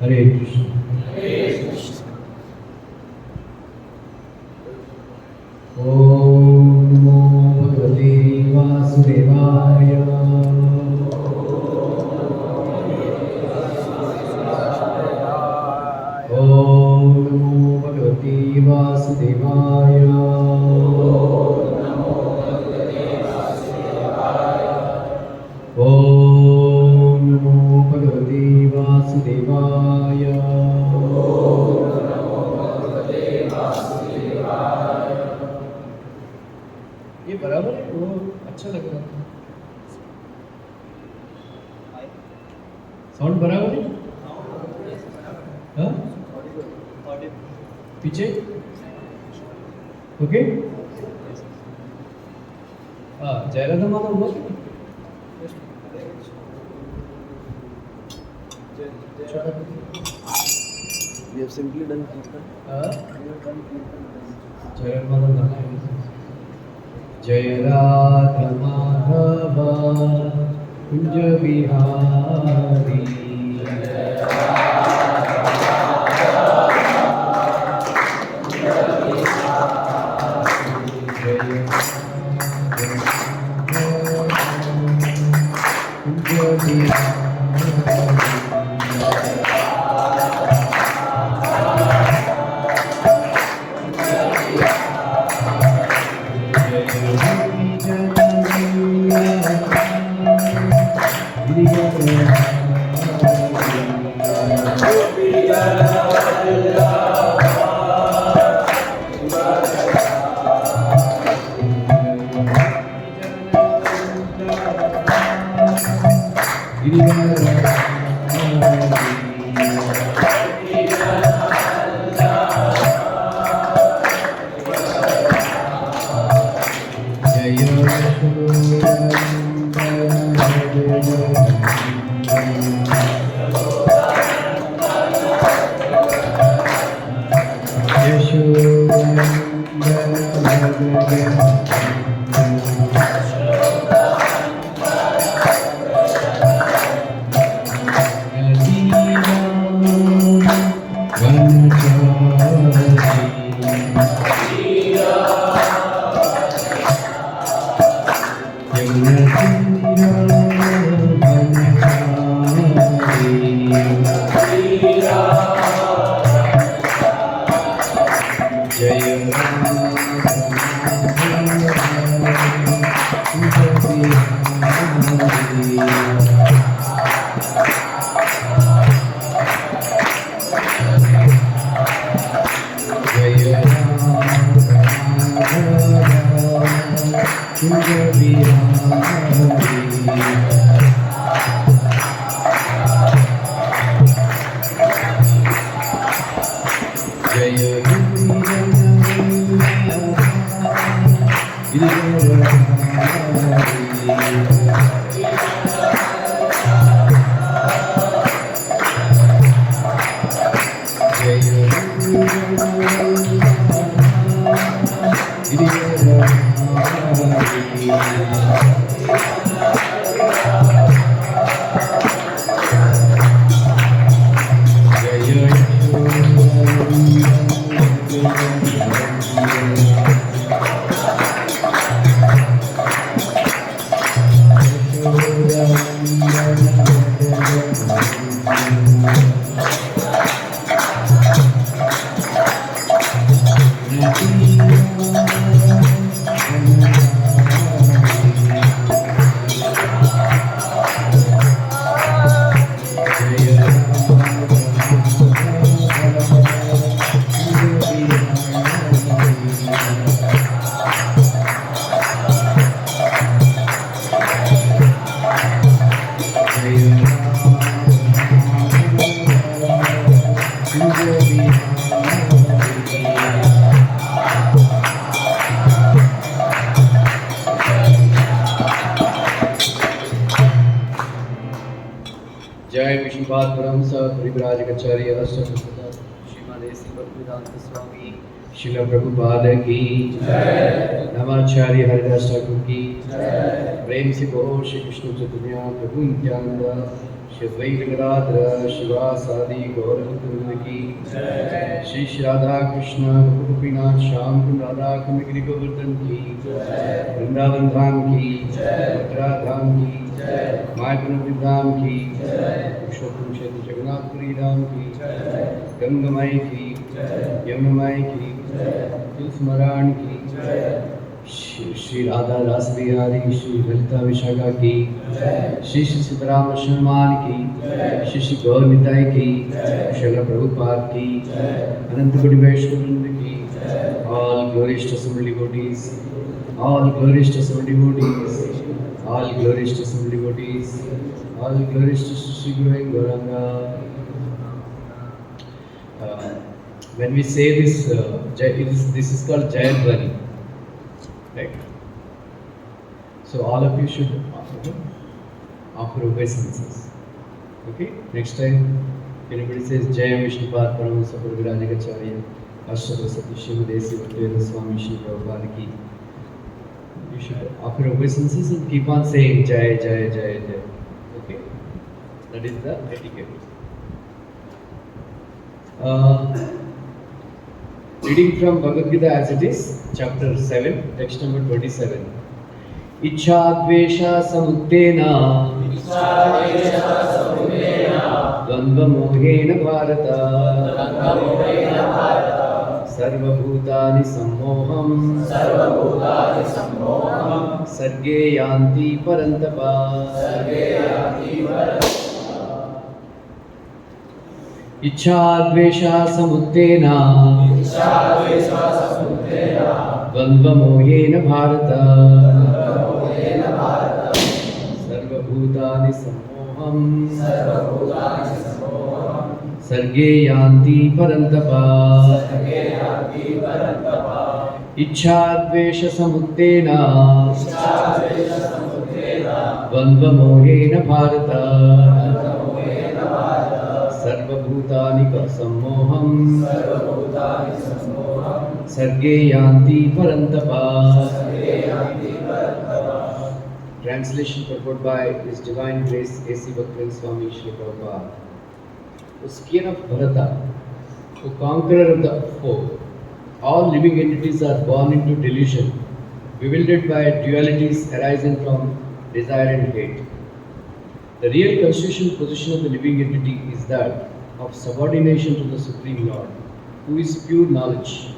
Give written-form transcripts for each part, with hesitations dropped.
हरे कृष्ण। ओम नमो भगवते वासुदेवाय। ओम नमो भगवते वासुदेवाय। ओम नमो भगवते वासुदेवाय। ये बराबर है, वो अच्छा लग रहा था। साउंड बराबर है? हाँ? पीछे ओके। हाँ, जय राधा माधव बोल। We have simply done Kirtan. जय राधा माधव। जय राधा माधव कुंज बिहारी। जय विष्णुपाद परमहंस परिव्राजकाचार्य श्रीमद श्री भक्तिवेदांत स्वामी शिल प्रभुपाद की जय। नमः आचार्य हरिदास ठाकुर की प्रेम से कहो श्री कृष्ण चैतन्य प्रभु नित्यानंद श्री द्वैत गदाधर शिवासादि गौरभक्त की श्री श्री राधा कृष्ण गोपीनाथ श्याम कुंड राधा कुंड गिरि गोवर्धन की वृंदावन धाम की मथुरा धाम की मायापुर धाम की पुरुषोत्तम क्षेत्र जगन्नाथपुरी धाम की गंगमय की यमुनामय की तुलसीमराण की श्री राधा रास बिहारी श्री ललिता विशाखा की श्री श्री सीताराम हनुमान की श्री श्री गौर निताई की श्रील प्रभुपाद की अनंत कोटि वैष्णववृंद की all glories to some devotees, all glories to some devotees, all glories to some devotees, all glories to Sri Guru and Gauranga. When we say this, this is called Jayadvani, right? So all of you should offer obeisances. Okay? Next time, anybody says Jai Vishnupad Paramahansa Purvirajakacharya, Ashtabasati Shivadesi Bhaktivinoda Swami Shri Prabhupada ki, you should offer obeisances and keep on saying Jai, Jai, Jai, Jai. Okay? That is the etiquette. Reading from Bhagavad Gita as it is, chapter 7, text number 27. Ichha dvesha samuttena dvandva mohena bharata sarva bhutani sammoham sarge yanti parantapa. इच्छा द्वेषा समुत्तेना द्वंद्व मोहेन भारत सर्वभूतानि सम्मोहं सर्गे यान्ति परन्तप. इच्छा द्वेष समुत्तेना द्वंद्व मोहेन भारत सर्वभूतानि सम्मोहं सर्गे यान्ति परन्तप. Translation purport by His Divine Grace A.C. Bhaktivinoda Swami Shri Prabhupada. O skin of Bharata, O conqueror of the foe, all living entities are born into delusion, bewildered by dualities arising from desire and hate. The real constitutional position of the living entity is that of subordination to the Supreme Lord, who is pure knowledge.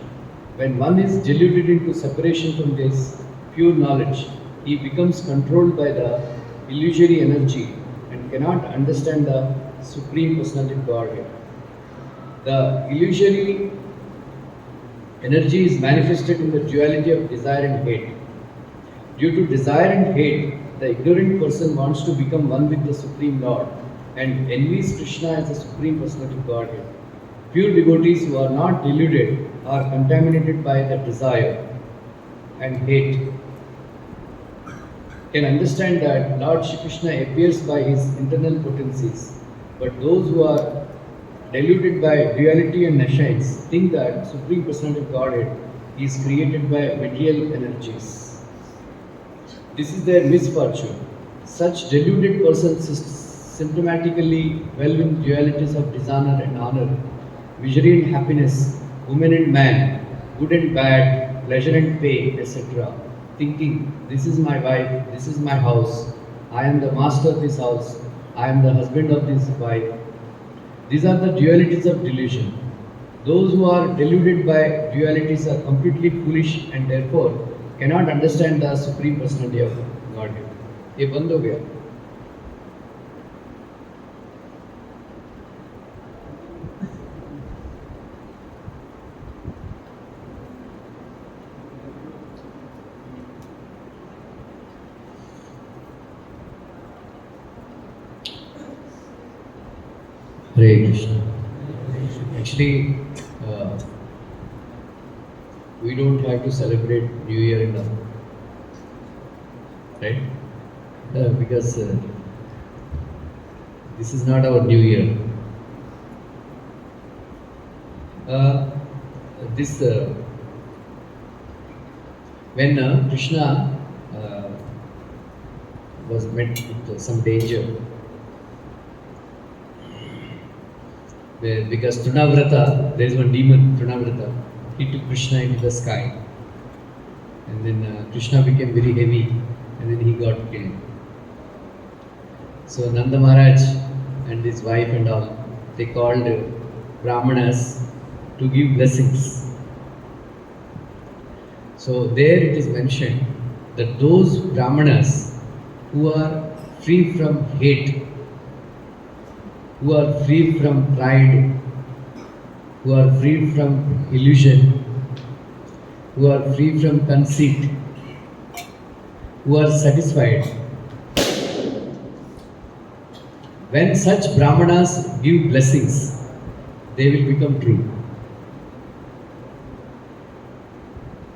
When one is deluded into separation from this pure knowledge, he becomes controlled by the illusory energy and cannot understand the Supreme Personality of Godhead. The illusory energy is manifested in the duality of desire and hate. Due to desire and hate, the ignorant person wants to become one with the Supreme Lord and envies Krishna as the Supreme Personality of Godhead. Pure devotees who are not deluded are contaminated by the desire and hate can understand that Lord Shri Krishna appears by his internal potencies, but those who are deluded by duality and nascites think that Supreme Personality of Godhead is created by material energies. This is their misfortune. Such deluded persons symptomatically dwell in dualities of dishonor and honor, misery and happiness, woman and man, good and bad, pleasure and pain, etc., thinking, this is my wife, this is my house, I am the master of this house, I am the husband of this wife. These are the dualities of delusion. Those who are deluded by dualities are completely foolish and therefore cannot understand the Supreme Personality of Godhead. ये बंद हो गया. Hare Krishna. Actually, we don't have to celebrate New Year enough, right? Because this is not our New Year. When Krishna was met with some danger, because Trinavrata, there is one demon, Trinavrata, he took Krishna into the sky. And then Krishna became very heavy and then he got killed. So Nanda Maharaj and his wife and all, they called Brahmanas to give blessings. So there it is mentioned that those Brahmanas who are free from hate, who are free from pride, who are free from illusion, who are free from conceit, who are satisfied. When such Brahmanas give blessings, they will become true.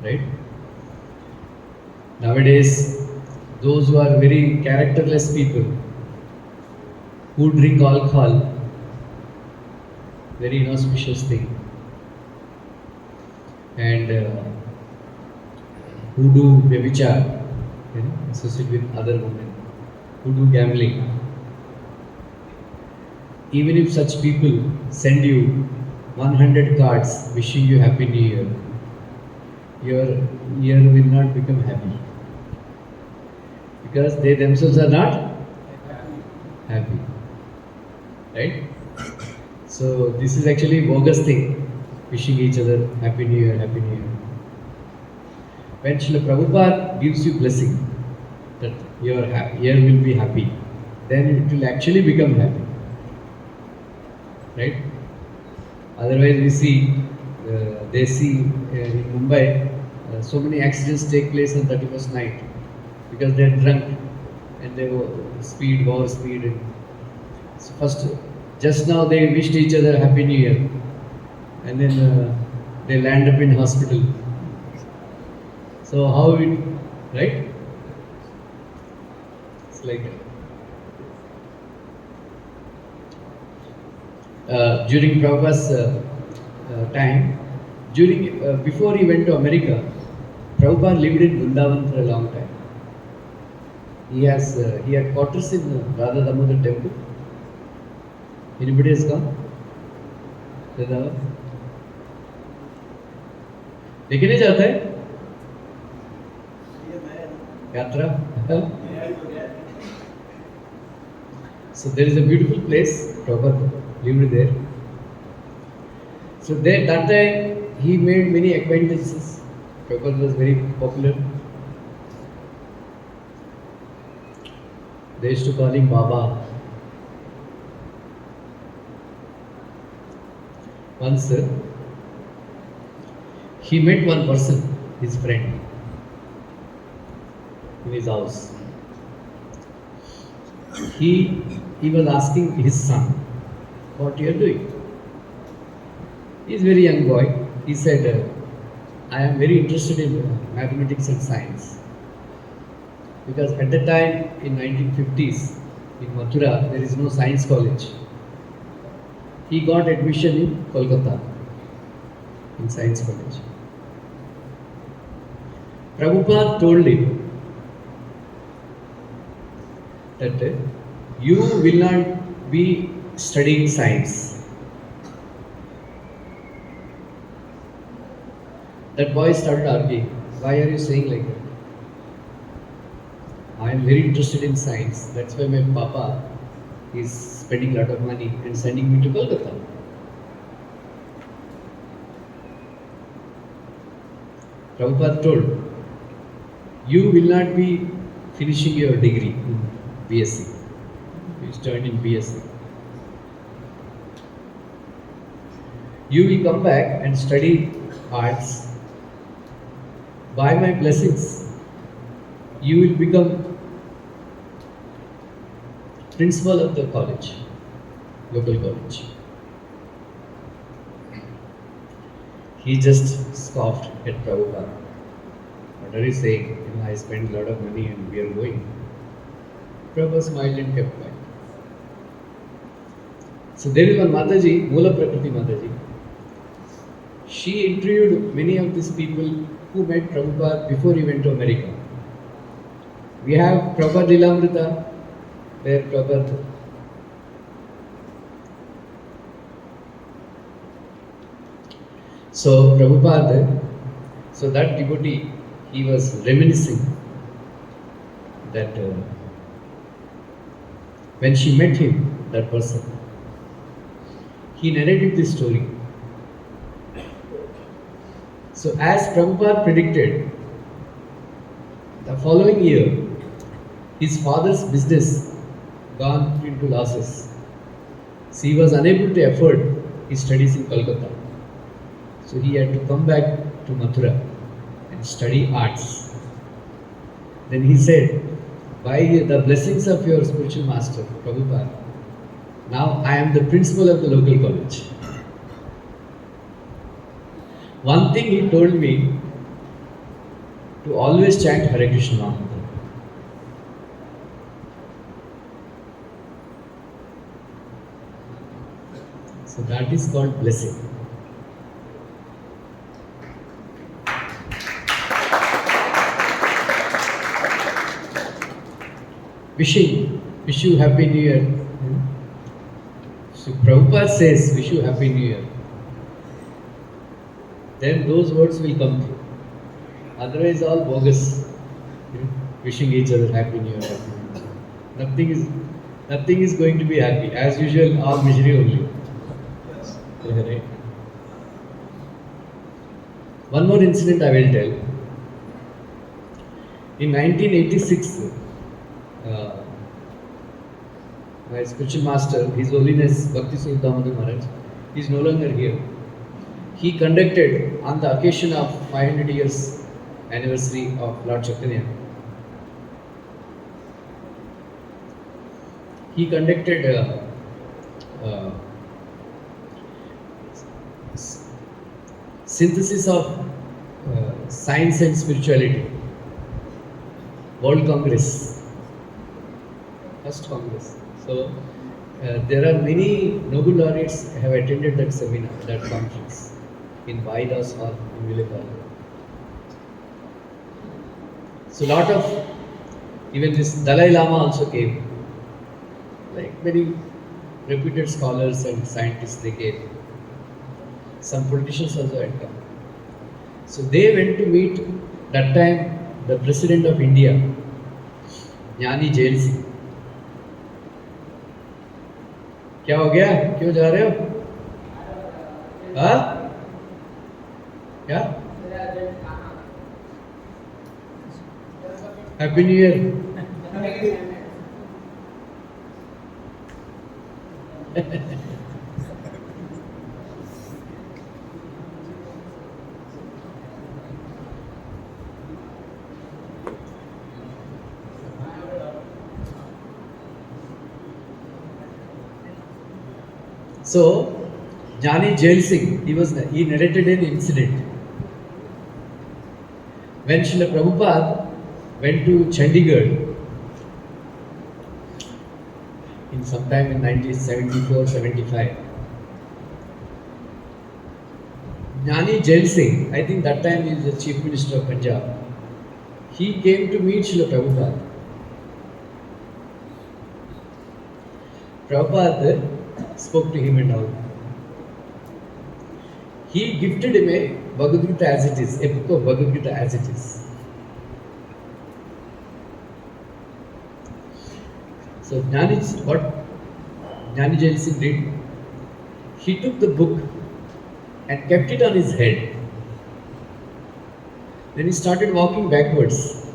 Right? Nowadays, those who are very characterless people, who drink alcohol, very inauspicious thing, and who do vyabhichar, associate with other women, who do gambling. Even if such people send you 100 cards wishing you Happy New Year, your year will not become happy, because they themselves are not happy. Right? So this is actually bogus thing, wishing each other Happy New Year, Happy New Year. When Srila Prabhupada gives you blessing that your year will be happy, then it will actually become happy. Right? Otherwise we see, they see in Mumbai, so many accidents take place on 31st night because they are drunk and they speed, over speed. And so first, just now they wished each other Happy New Year, and then they land up in hospital. So how it, right? It's like during Prabhupada's time, before he went to America, Prabhupada lived in Vrindavan for a long time. He had quarters in Radha Damodar temple. Anybody has gone? लेकिन नहीं जाता है यात्रा. So there is a beautiful place. Prabhupada lived there. So there, that time he made many acquaintances. Prabhupada was very popular. They used to call him Baba. Once he met one person, his friend, in his house. He was asking his son, what you are doing? He is a very young boy. He said, I am very interested in mathematics and science. Because at the time, in 1950s, in Mathura, there is no science college. He got admission in Kolkata, in science college. Prabhupada told him that you will not be studying science. That boy started arguing, why are you saying like that? I am very interested in science. That's why my papa is spending a lot of money and sending me to Kolkata. Prabhupada told, you will not be finishing your degree in BSc. You joined in BSc. You will come back and study arts. By my blessings, you will become principal of the college, local college. He just scoffed at Prabhupada. What are you saying? I spend a lot of money and we are going. Prabhupada smiled and kept quiet. So there is one Mataji, Moola Prakriti Mataji. She interviewed many of these people who who met Prabhupada before he went to America. We have Prabhupada Lilamrita, where Prabhupada. So Prabhupada, so that devotee, he was reminiscing that when she met him, that person, he narrated this story. So as Prabhupada predicted, the following year, his father's business gone into losses. So he was unable to afford his studies in Kolkata. So he had to come back to Mathura and study arts. Then he said, by the blessings of your spiritual master, Prabhupada, now I am the principal of the local college. One thing he told me, to always chant Hare Krishna mantra. So that is called blessing. Wish you Happy New Year. So Prabhupada says, wish you Happy New Year. Then those words will come true. Otherwise, all bogus. Wishing each other Happy New Year. Happy New Year. Nothing is going to be happy. As usual, all misery only. Right? One more incident I will tell. In 1986, my spiritual master, His Holiness Bhakti Swarup Damodar Maharaj, he is no longer here. He conducted, on the occasion of 500 years anniversary of Lord Chaitanya, he conducted synthesis of science and spirituality, World Congress, first Congress. So there are many Nobel laureates have attended that seminar, that conference in Vaidas Hall in Vilepalli. So lot of, even this Dalai Lama also came, like many reputed scholars and scientists they came. Some politicians also had come. So they went to meet that time the President of India, Jnani Jail Singh. क्या हो गया? क्यों जा रहे हो? हाँ? क्या? Happy new year. So, Jnani Jail Singh, he narrated an incident. When Srila Prabhupada went to Chandigarh in sometime in 1974-75, Jnani Jail Singh, I think that time he is the Chief Minister of Punjab, he came to meet Srila Prabhupada. Prabhupada spoke to him and all. He gifted him a Bhagavad Gita as it is, a book of Bhagavad Gita as it is. So what Jnani Jail Singh did, he took the book and kept it on his head. Then he started walking backwards.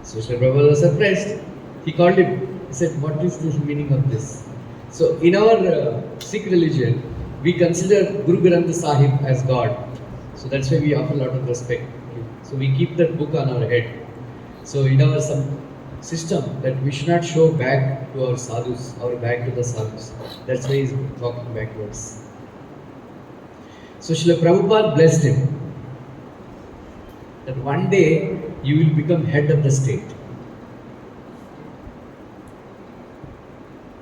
So Srila Prabhupada was surprised. He called him. He said, what is the meaning of this? So in our Sikh religion, we consider Guru Granth Sahib as God. So that's why we offer a lot of respect. So we keep that book on our head. So in our some system that we should not show back to our sadhus or back to the sadhus. That's why he's walking backwards. So Srila Prabhupada blessed him that one day you will become head of the state.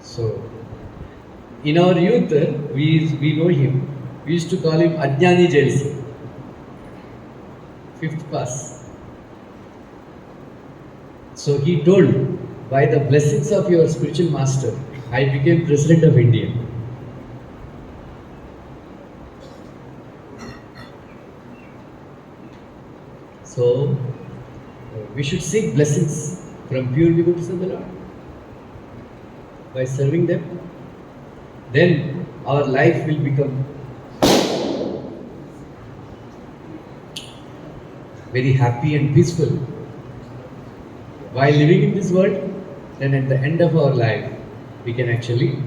So, in our youth, we know him. We used to call him Ajnani Jail Singh. fifth class. So he told, by the blessings of your spiritual master, I became President of India. So we should seek blessings from pure devotees of the Lord by serving them. Then our life will become very happy and peaceful. While living in this world, then at the end of our life, we can actually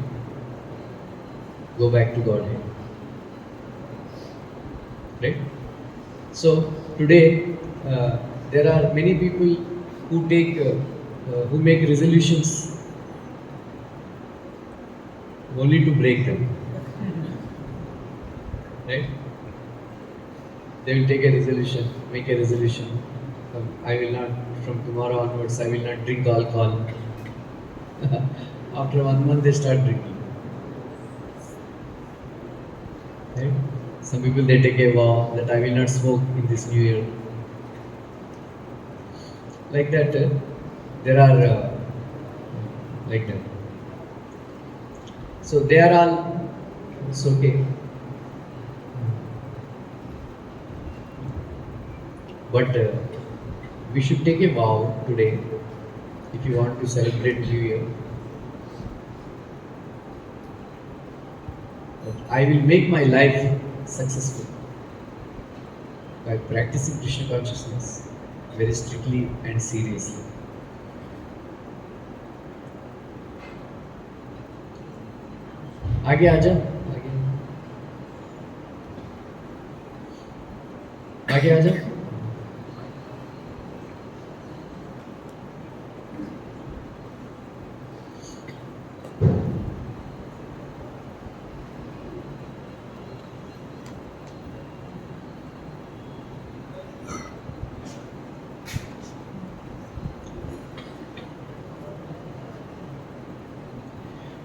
go back to Godhead. Right? So today, there are many people who make resolutions only to break them. Right? They will take a resolution, make a resolution. I will not, from tomorrow onwards, I will not drink alcohol. After 1 month, they start drinking. Right? Some people, they take a vow that I will not smoke in this new year. Like that, there are like that. So they are all, it's okay. But we should take a vow today if you want to celebrate New Year. That I will make my life successful by practicing Krishna consciousness very strictly and seriously. आगे आजा, आगे आजा.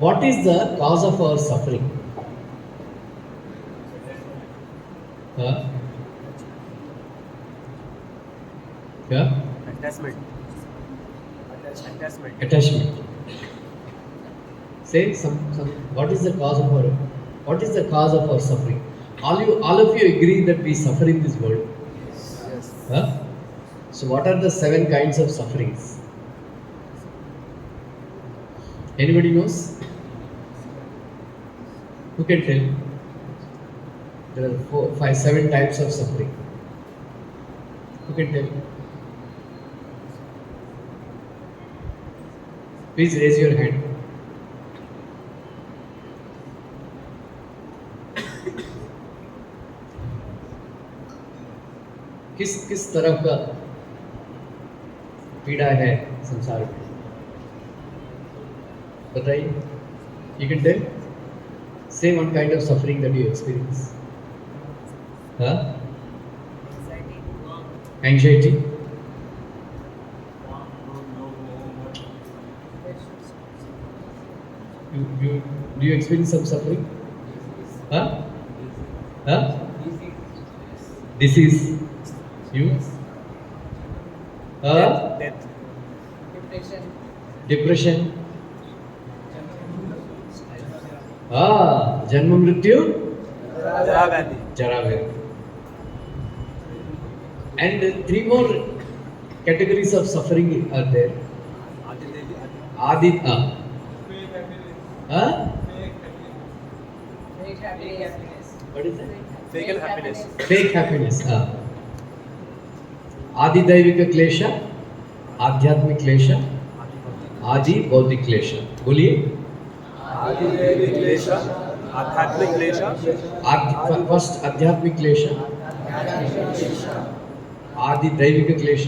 What is the cause of our suffering? Huh? Yeah? Attachment. Attachment. Say some. What is the cause of our suffering? All of you agree that we suffer in this world. Yes. Huh? So what are the 7 kinds of sufferings? Anybody knows? Who can tell? There are 4, 5, 7 types of suffering. Who can tell? Please raise your hand. किस तरह का पीड़ा है संसार में? बताइए. You can tell? Say one kind of suffering that you experience. Huh? Anxiety. Do you experience some suffering? Huh? Huh? Disease. You? Death. Depression. जन्म मृत्यु जरा व्याधि. And 3 more categories of suffering are there. Adi. What is that? Fake happiness. Fake happiness. आदि दैविक क्लेश, आध्यात्मिक क्लेश, आदि बौद्धिक क्लेश. बोलिए. आदि दैविक क्लेश, आध्यात्मिक क्लेश. फर्स्ट आध्यात्मिक क्लेश, आदि दैविक क्लेश,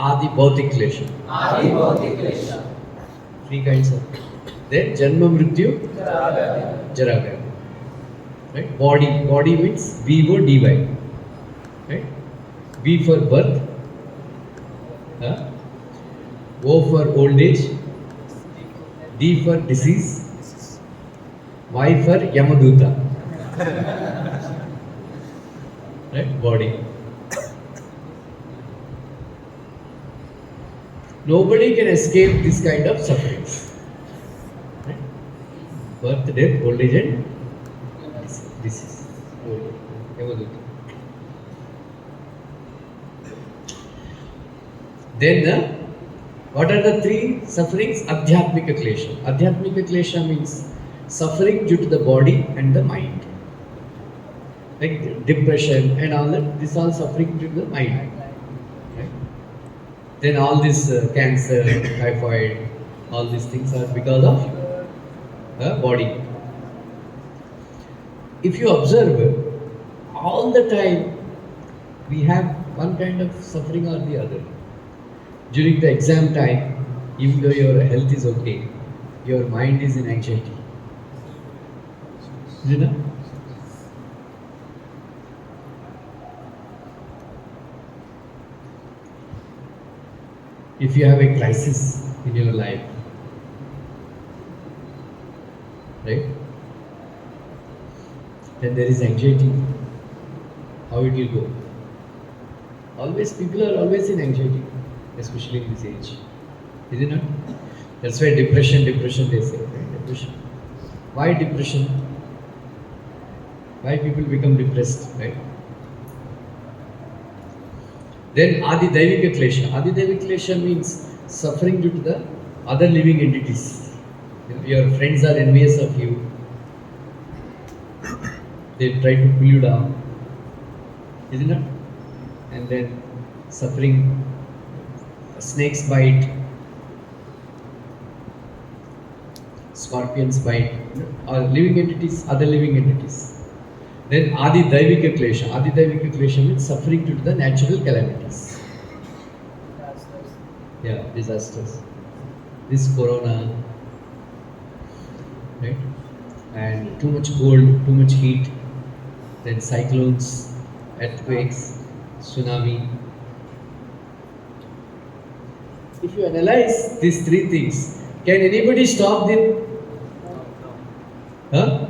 आदि बौद्धिक क्लेश. 3 kinds of. Then janma mrityu jara vyadhi. Right? Body means BODY. Right? B for birth, O for old age, D for disease, Y for Yamaduta. right? Body. Nobody can escape this kind of sufferings. Right? Birth, death, old age, and disease. Then, what are the three sufferings? Adhyatmika klesha. Adhyatmika klesha means suffering due to the body and the mind. Like depression and all that, this all suffering due to the mind. Right? Then all this cancer, typhoid, all these things are because of the body. If you observe, all the time we have one kind of suffering or the other. During the exam time, even though your health is okay, your mind is in anxiety. You know? If you have a crisis in your life, right? Then there is anxiety. How it will go? Always, people are always in anxiety, especially in this age. Is it not? That's why depression they say, right? Depression. Why depression? Why people become depressed, right? Then Adi Daivika Klesha. Adi Daivika Klesha means suffering due to the other living entities. Your friends are envious of you. They try to pull you down. Isn't it? And then suffering, snakes bite, scorpions bite, or living entities, other living entities. Then Adi Daivika Klesha. Adi Daivika Klesha means suffering due to the natural calamities. Yeah, disasters. This corona, right? And too much cold, too much heat, then cyclones, earthquakes, tsunami. If you analyze these three things, can anybody stop them? Huh?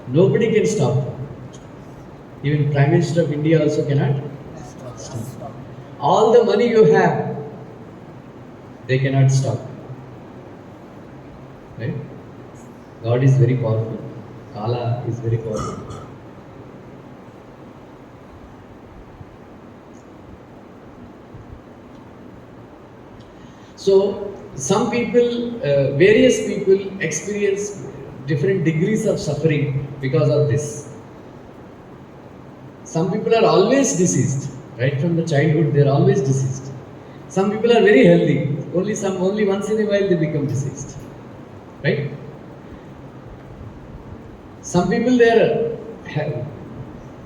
Nobody can stop them. Even Prime Minister of India also cannot stop. All the money you have, they cannot stop. Right? God is very powerful. Kala is very powerful. So, some people, various people experience different degrees of suffering because of this. Some people are always deceased, right from the childhood they are always deceased. Some people are very healthy, only once in a while they become deceased, right? Some people they are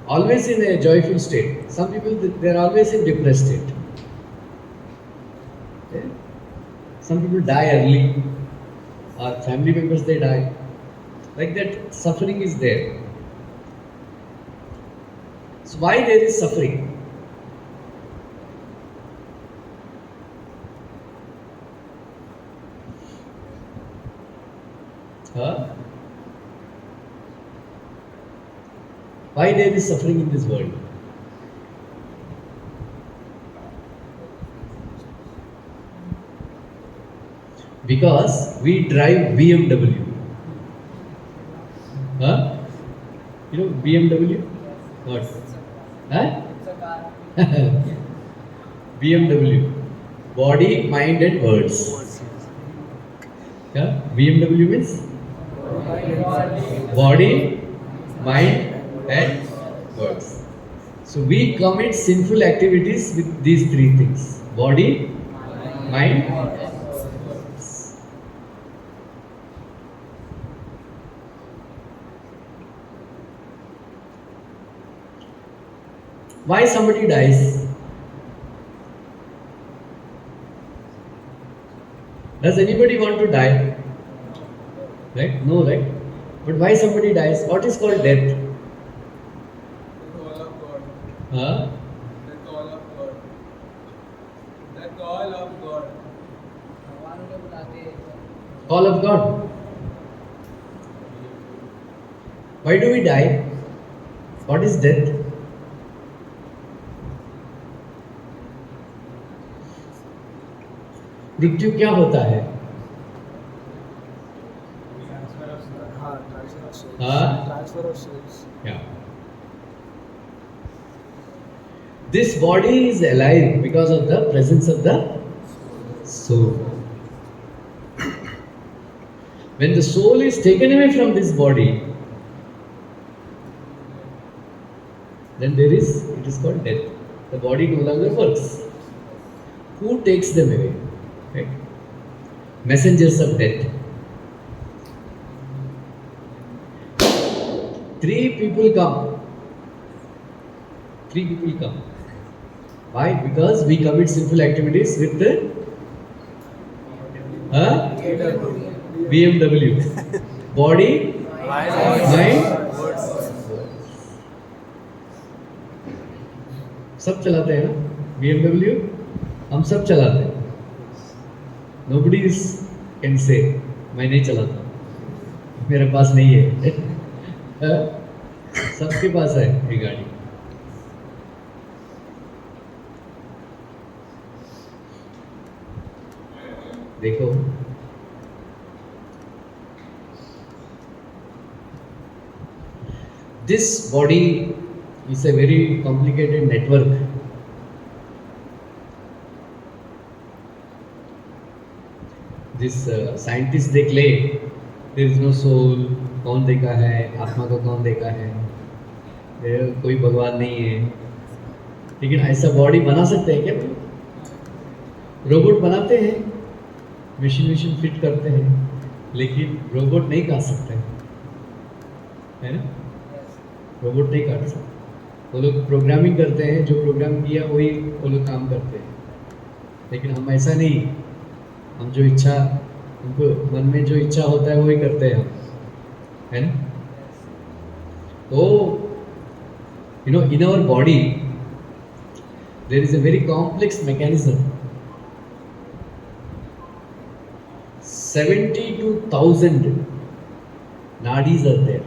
always in a joyful state. Some people they are always in depressed state. Okay? Some people die early, or family members they die. Like that, suffering is there. So why there is suffering? Huh? Why there is suffering in this world? Because we drive BMW. Huh? You know BMW? What? Huh? BMW. Body, mind and words. Yeah? BMW means? Body, mind and words. So we commit sinful activities with these three things. Body, mind, words. Why somebody dies? Does anybody want to die? Right? No, right? But why somebody dies? What is called death? The call of God. Huh? The call of God. The call of God. Call of God. Why do we die? What is death? मृत्यु क्या होता है? हाँ, transfer of souls. हाँ? Transfer of souls. Yeah. This body is alive because of the presence of the soul. When the soul is taken away from this body, then it is called death. The body no longer works. Who takes them away? Right? Messengers of death. 3 people come. 3 people come. Why? Because we commit sinful activities with the BMW. Body, mind, सब चलाते हैं ना BMW, हम सब चलाते हैं. Nobody can say मैं नहीं चलाता, मेरे पास नहीं है. सबके पास है ये गाड़ी. देखो this body is a very complicated network. This scientists they claim there is no soul. कौन देखा है आत्मा को? कौन देखा है? कोई भगवान नहीं है. लेकिन ऐसा बॉडी बना सकते हैं क्या? रोबोट बनाते हैं, मशीन फिट करते हैं, लेकिन रोबोट नहीं काट सकते, है ना? रोबोट नहीं काट सकते. वो लोग प्रोग्रामिंग करते हैं, जो प्रोग्राम किया वही वो लोग काम करते हैं. लेकिन हम ऐसा नहीं. हम जो इच्छा, उनको मन में जो इच्छा होता है वही करते हैं हम, है ना? तो you know, in our body there is a very complex mechanism. 72,000 nadis are there.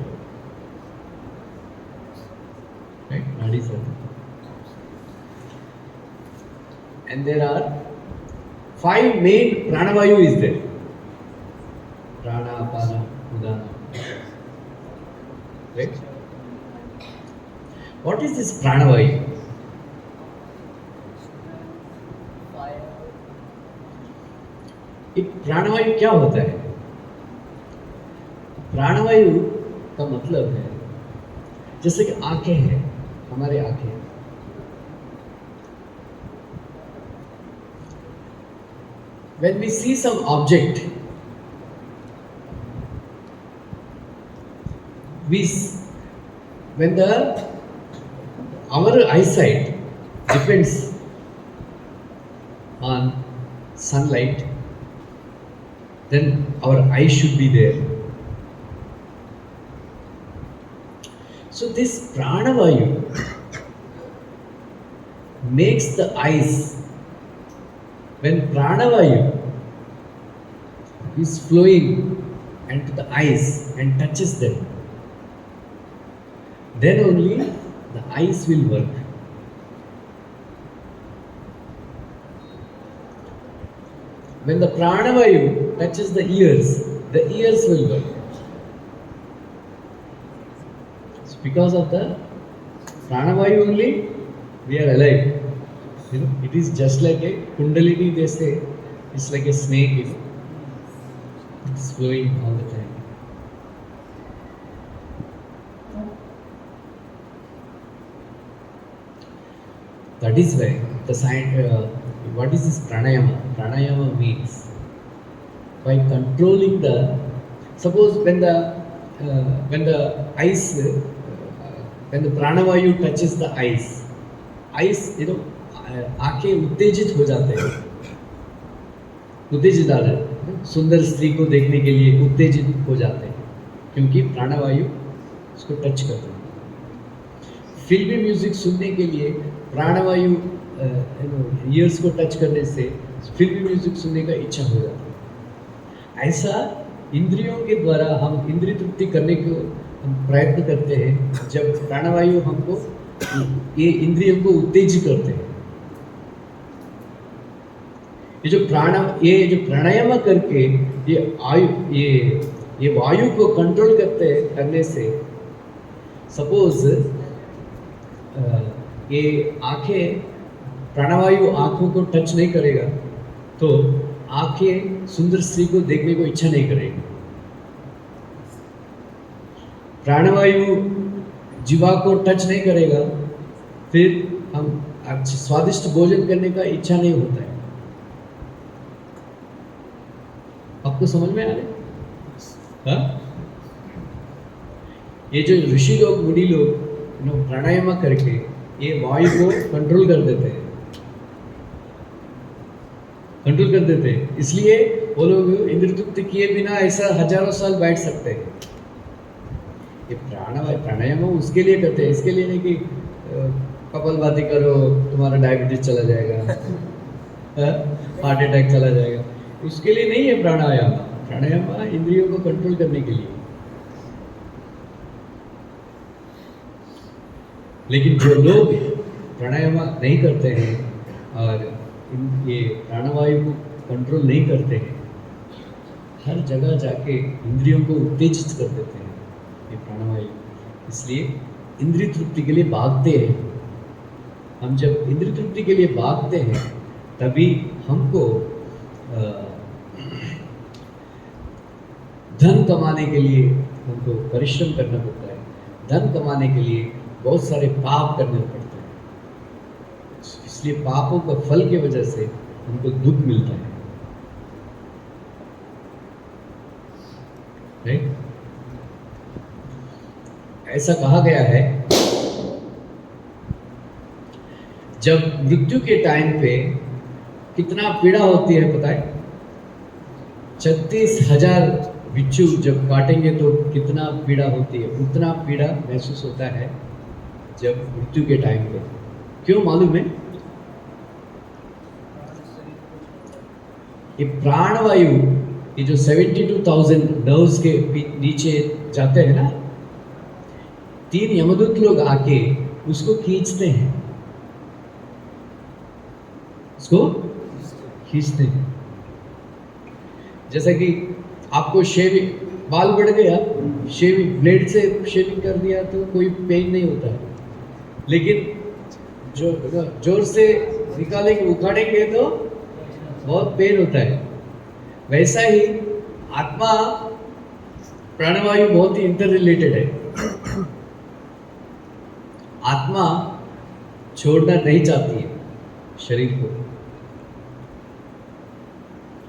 Right? Nadis are there. And there are 5 main pranavayu is there. Prana, Apana, Udana. Right? What is this pranavayu? एक प्राणवायु क्या होता है? प्राणवायु का मतलब है जैसे कि आंखें हैं, हमारे आंखें. When we see some object, when our eyesight depends on sunlight, then our eyes should be there. So this pranavayu makes the eyes, when pranavayu is flowing into the eyes and touches them, then only the eyes will work. When the pranavayu touches the ears will work. It's because of the pranavayu only we are alive. You know, it is just like a kundalini, they say. It's like a snake, you know. It's flowing all the time. That is why the science. What is this pranayama? Pranayama means by controlling the. Suppose when the eyes, when the pranavayu touches the eyes, you know, आंखें उत्तेजित हो जाते हैं. उत्तेजित आ जाते हैं. सुंदर स्त्री को देखने के लिए उत्तेजित हो जाते हैं क्योंकि प्राणवायु उसको टच करते हैं. फिल्मी म्यूजिक सुनने के लिए प्राणवायु ईयर्स को टच करने से फिल्मी म्यूजिक सुनने का इच्छा हो जाता है. ऐसा इंद्रियों के द्वारा हम इंद्रिय तृप्ति करने को हम प्रयत्न करते हैं. जब प्राणवायु हमको ये इंद्रियों को उत्तेजित करते हैं, ये जो प्राणायाम करके ये वायु को कंट्रोल करने से सपोज ये आंखें प्राणवायु आंखों को टच नहीं करेगा तो आंखें सुंदर स्त्री को देखने को इच्छा नहीं करेगी। प्राणवायु जीवा को टच नहीं करेगा फिर हम स्वादिष्ट भोजन करने का इच्छा नहीं होता है। आपको समझ में आ रहा है? हाँ? ये जो ऋषि लोग मुनि लोग प्राणायाम करके ये वायु को कंट्रोल कर देते हैं, इसलिए वो लोग इंद्र तृप्ति किए बिना ऐसा हजारों साल बैठ सकते हैं। ये प्राणायाम उसके लिए करते हैं, इसके लिए नहीं कि कपालभाति करो तुम्हारा डायबिटीज चला जाएगा, हार्ट अटैक चला जाएगा, उसके लिए नहीं है प्राणायाम। प्राणायाम इंद्रियों को कंट्रोल करने के लिए। लेकिन जो लोग प्राणायाम नहीं करते हैं और ये प्राणवायु को कंट्रोल नहीं करते हैं, हर जगह जाके इंद्रियों को उत्तेजित कर देते हैं ये प्राणवायु। इसलिए इंद्रिय तृप्ति के लिए भागते हैं। हम जब इंद्रिय तृप्ति के लिए भागते हैं तभी हमको धन कमाने के लिए हमको परिश्रम करना पड़ता है। धन कमाने के लिए बहुत सारे पाप करने पड़ते हैं, इसलिए पापों का फल की वजह से हमको दुख मिलता है। राइट? ऐसा कहा गया है जब मृत्यु के टाइम पे कितना पीड़ा होती है पता है? 36,000 बिच्छू जब काटेंगे तो कितना पीड़ा होती है, उतना पीड़ा महसूस होता है जब मृत्यु के टाइम पे। क्यों मालूम है? ये प्राणवायु, ये जो 72,000 नर्व्स के नीचे जाते हैं ना, 3 यमदूत लोग आके उसको खींचते हैं, उसको खींचते हैं। जैसा कि आपको शेविंग, बाल बढ़ गया, शेविंग ब्लेड से शेविंग कर दिया तो कोई पेन नहीं होता है, लेकिन जो जोर से निकालेंगे, उखाड़ेंगे तो बहुत पेन होता है। वैसा ही आत्मा प्राणवायु बहुत ही इंटर रिलेटेड है। आत्मा छोड़ना नहीं चाहती है शरीर को।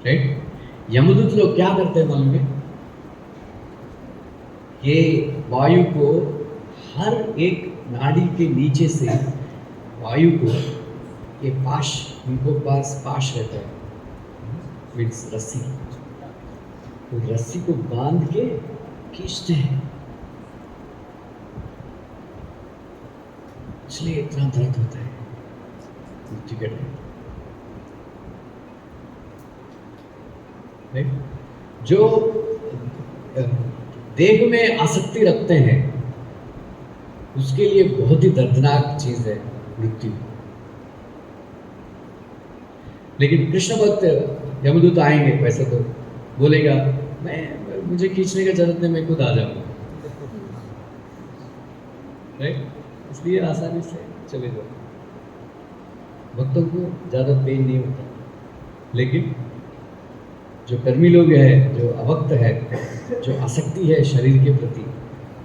राइट? यमदूत लोग क्या करते हैं मालूम है? ये वायु को हर एक नाड़ी के नीचे से वायु को ये पाश, उनको पास पाश रहता है, मीन्स रस्सी, तो रस्सी को बांध के खींचते हैं, इसलिए इतना दर्द होता है मृत्यु के टाइम। जो देह में आसक्ति रखते हैं उसके लिए बहुत ही दर्दनाक चीज है मृत्यु। लेकिन कृष्ण भक्त यमदूत आएंगे, वैसे तो बोलेगा मुझे खींचने का जरूरत नहीं, मैं खुद आ जाऊंगा। राइट? इसलिए आसानी से चले जाओ, भक्तों को ज्यादा पेन नहीं होता। लेकिन जो कर्मी लोग हैं, जो अभक्त है, जो आसक्ति है शरीर के प्रति,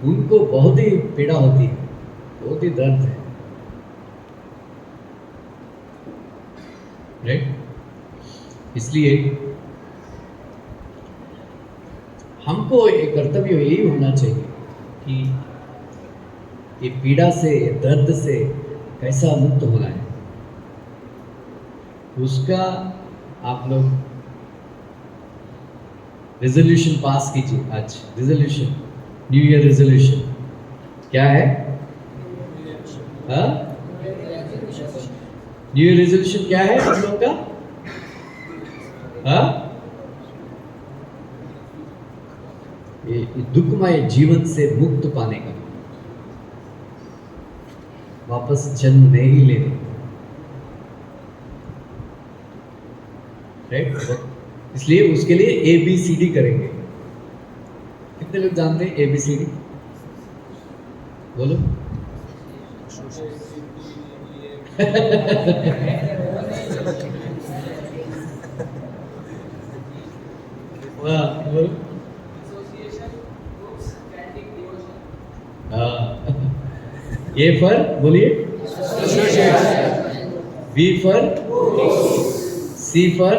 उनको बहुत ही पीड़ा होती है, बहुत ही दर्द है। राइट? इसलिए हमको एक कर्तव्य यही होना चाहिए कि ये पीड़ा से, दर्द से कैसा मुक्त होना है, उसका आप लोग रेजोल्यूशन पास कीजिए। आज रेजोल्यूशन, न्यू ईयर रेजोल्यूशन क्या है? न्यू ईयर रेजोल्यूशन क्या है आप लोग का? ये दुखमय जीवन से मुक्त पाने का, वापस जन्म नहीं लेने। राइट? इसलिए उसके लिए ABCD करेंगे। कितने लोग जानते हैं ABCD? बोलो। हाँ, बोलो। हाँ, A for बोलिए, B for, C for,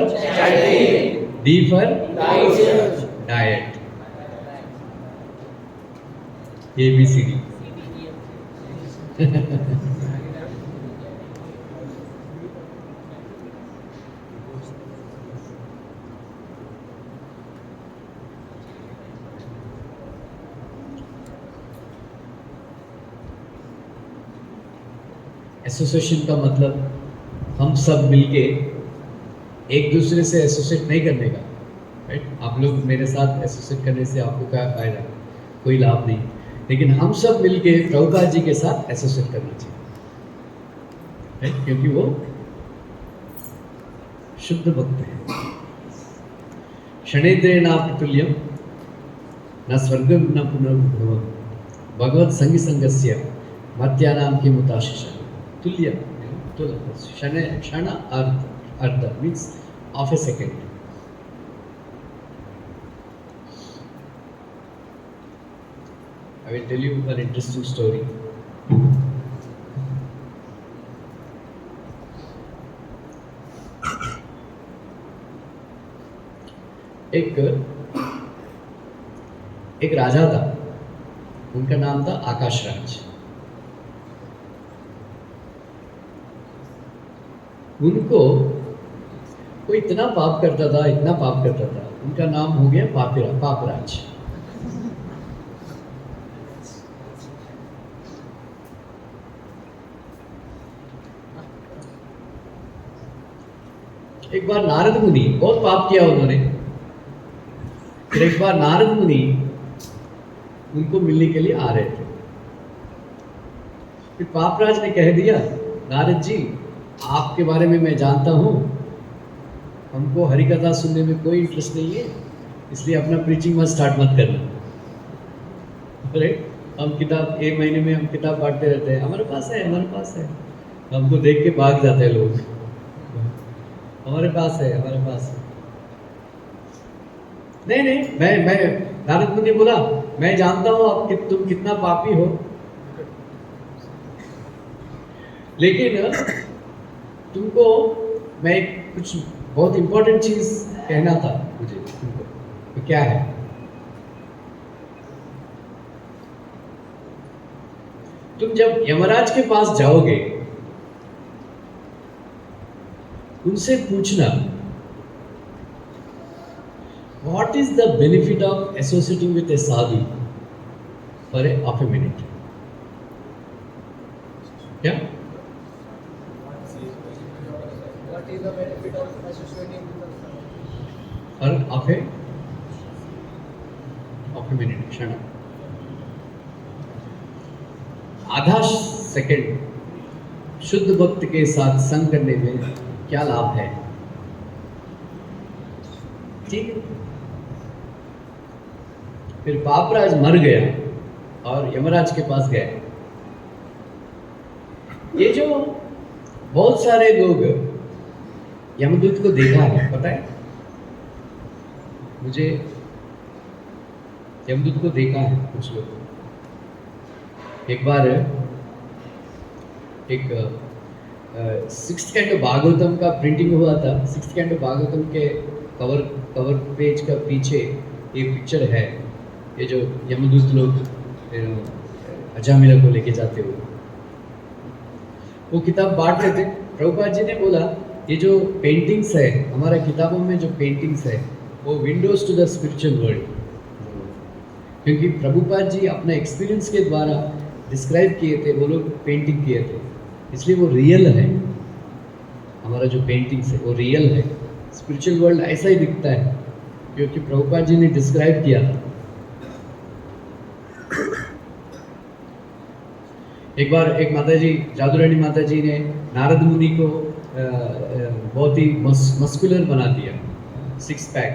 D for diet, ABCD। Association का मतलब हम सब मिलके एक दूसरे से एसोसिएट नहीं करने का, राइट? आप लोग मेरे साथ एसोसिएट करने से आपको क्या फायदा? कोई लाभ नहीं। लेकिन हम सब मिलके प्रभुपाद जी के साथ एसोसिएट करना चाहिए, राइट? क्योंकि वो शुद्ध भक्त है। क्षणेन्द्रिय नापि तुल्यम न स्वर्गम न पुनर्भवम भगवत संगी संगस्य मत्यानाम किमुताशिष तुल्यम, क्षण अर्ध means of a second. I will tell you an interesting story. एक राजा था, उनका नाम था आकाश राज। उनको वो इतना पाप करता था, इतना पाप करता था, उनका नाम हो गया पापराज। एक बार नारद मुनि, बहुत पाप किया उन्होंने, फिर एक बार नारद मुनि उनको मिलने के लिए आ रहे थे। फिर पापराज ने कह दिया, नारद जी आपके बारे में मैं जानता हूँ, हमको हरि कथा सुनने में कोई इंटरेस्ट नहीं है, इसलिए अपना प्रीचिंग मत स्टार्ट मत करना। हम किताब, एक महीने में हम किताब बांटते रहते हैं, हमारे पास है, हमारे पास है। हमको देख के भाग जाते हैं लोग, हमारे पास है, हमारे पास है। नहीं, मैं नारद मुनि बोला, मैं जानता हूँ आप तुम कितना पापी हो, लेकिन तुमको मैं कुछ बहुत इंपॉर्टेंट चीज कहना था मुझे तुमको। तो क्या है? तुम जब यमराज के पास जाओगे, उनसे पूछना, what is the benefit of associating with A Sadhu for of a minute? क्या? What is the benefit of associating with the और ऑफ ए मिनट, क्षण, आधा सेकंड शुद्ध भक्त के साथ संग करने में क्या लाभ है? ठीक है। फिर पापराज मर गया और यमराज के पास गया। ये जो बहुत सारे लोग यमदूत को देखा है, पता है मुझे, यमदूत को देखा है कुछ लोग। एक बार एक 6th कैंटो भागवतम का प्रिंटिंग हुआ था। 6th कैंटो भागवतम के कवर पेज का पीछे एक पिक्चर है, ये जो यमदूत लोग अजामिला को लेके जाते हुए, वो किताब बांट रहे थे। प्रभुपाद जी ने बोला, ये जो पेंटिंग्स है, हमारा किताबों में जो पेंटिंग्स है, वो windows to the spiritual world, क्योंकि प्रभुपाद जी अपना एक्सपीरियंस के द्वारा डिस्क्राइब किए थे, वो लोग पेंटिंग किए थे, इसलिए वो रियल है। हमारा जो पेंटिंग्स है वो रियल है। स्पिरिचुअल वर्ल्ड ऐसा ही दिखता है क्योंकि प्रभुपाद जी ने डिस्क्राइब किया था। एक बार एक माताजी, जादूरानी माताजी ने नारद मुनि को बहुत ही मस्कुलर बना दिया, 6 पैक।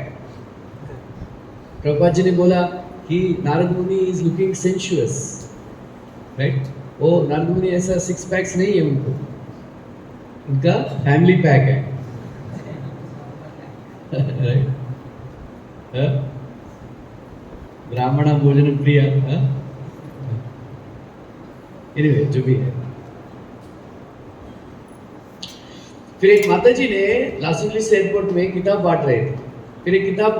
प्रभुपाद जी ने बोला कि नारद मुनि इज लुकिंग सेंशुअस, राइट? वो नारद मुनि ऐसा 6 पैक्स नहीं है उनको, उनका फैमिली पैक है। राइट? ब्राह्मण भोजन प्रिय। एनीवे, जो भी है। फिर एक माता जी ने लॉस एंजलिस एयरपोर्ट में किताब बांट रहे थे, फिर एक किताब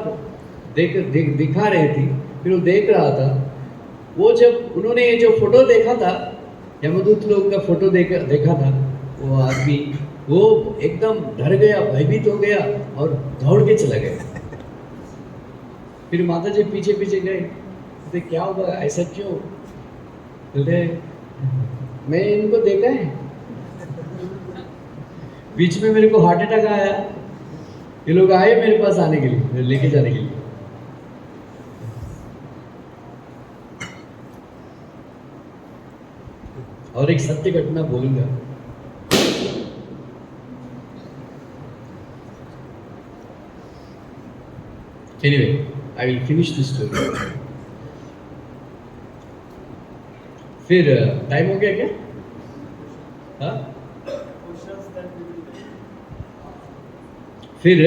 दिखा रही थी, फिर वो देख रहा था। वो जब उन्होंने ये जो फोटो देखा था, यमदूत लोग का फोटो देखा था, वो आदमी वो एकदम डर गया, भयभीत हो गया और दौड़ के चला गया। फिर माता जी पीछे पीछे गए, तो क्या होगा, ऐसा क्यों? बोलते मैं इनको देखा है, बीच में मेरे को हार्ट अटैक आया, ये लोग आए मेरे पास आने के लिए, लेके जाने के लिए। और एक सत्य घटना बोलूंगा। Anyway, I will finish this story. फिर टाइम हो गया क्या? हाँ? फिर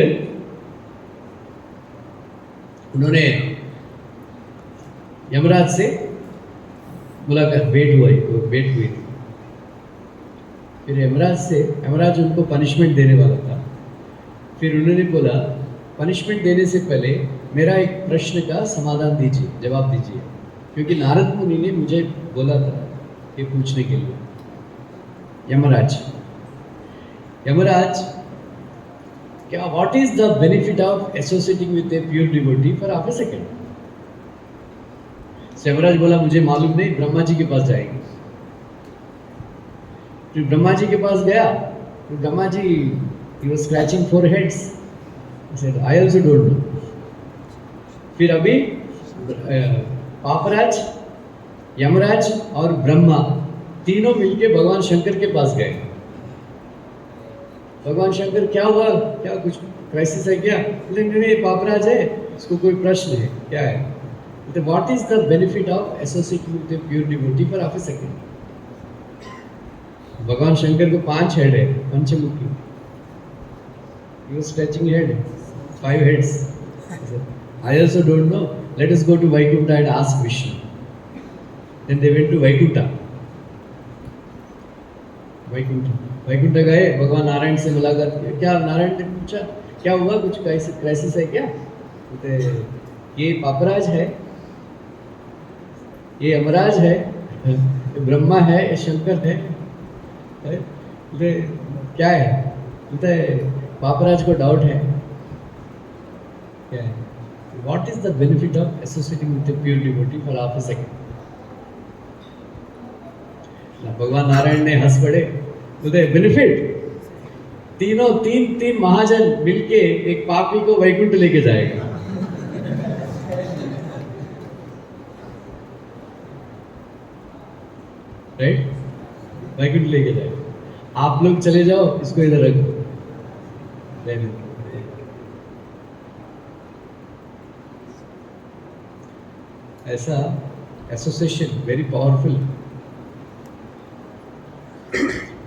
उन्होंने यमराज से मुलाकात, भेंट हुई थी। फिर यमराज उनको पनिशमेंट देने वाला था। फिर उन्होंने बोला, पनिशमेंट देने से पहले मेरा एक प्रश्न का समाधान दीजिए, जवाब दीजिए, क्योंकि नारद मुनि ने मुझे बोला था ये पूछने के लिए। यमराज, क्या what is the benefit of associating with a pure devotee for half A second? Yamraj बोला, मुझे मालूम नहीं, ब्रह्मा जी के पास जाएंगे। फिर ब्रह्मा जी के पास गया, फिर Brahma ji he was scratching foreheads. He said, I also don't know. फिर अभी पापराज, यमराज और ब्रह्मा तीनों मिलके भगवान शंकर के पास गए। भगवान शंकर, क्या हुआ, क्या कुछ क्राइसिस है क्या? नहीं, पापराज है, इसको कोई प्रश्न है, क्या है? तो what is the benefit of associating with a pure devotee for half A second? भगवान शंकर को 5 हेड है, पंचमुखी। He was scratching head, 5 heads. I also don't know. Let us go to Vaikuntha and ask Vishnu. Then they went to Vaikuntha. Vaikuntha गए, भगवान नारायण से मुलाकात की। क्या नारायण ने पूछा, क्या हुआ, कुछ क्राइसिस है क्या? बोलते ये पापराज है, ये यमराज है, ये ब्रह्मा है, ये शंकर है। बोलते क्या है? बोलते पापराज को डाउट है, क्या है? What is the benefit of associating with a pure devotee for half A second? भगवान नारायण ने हंस पड़े, बोलते बेनिफिट, तीन महाजन मिलके एक पापी को वैकुंठ लेके जाएगा। राइट? वैकुंठ लेके जाएगा। आप लोग चले जाओ, इसको इधर रख दो। ऐसा एसोसिएशन वेरी पावरफुल।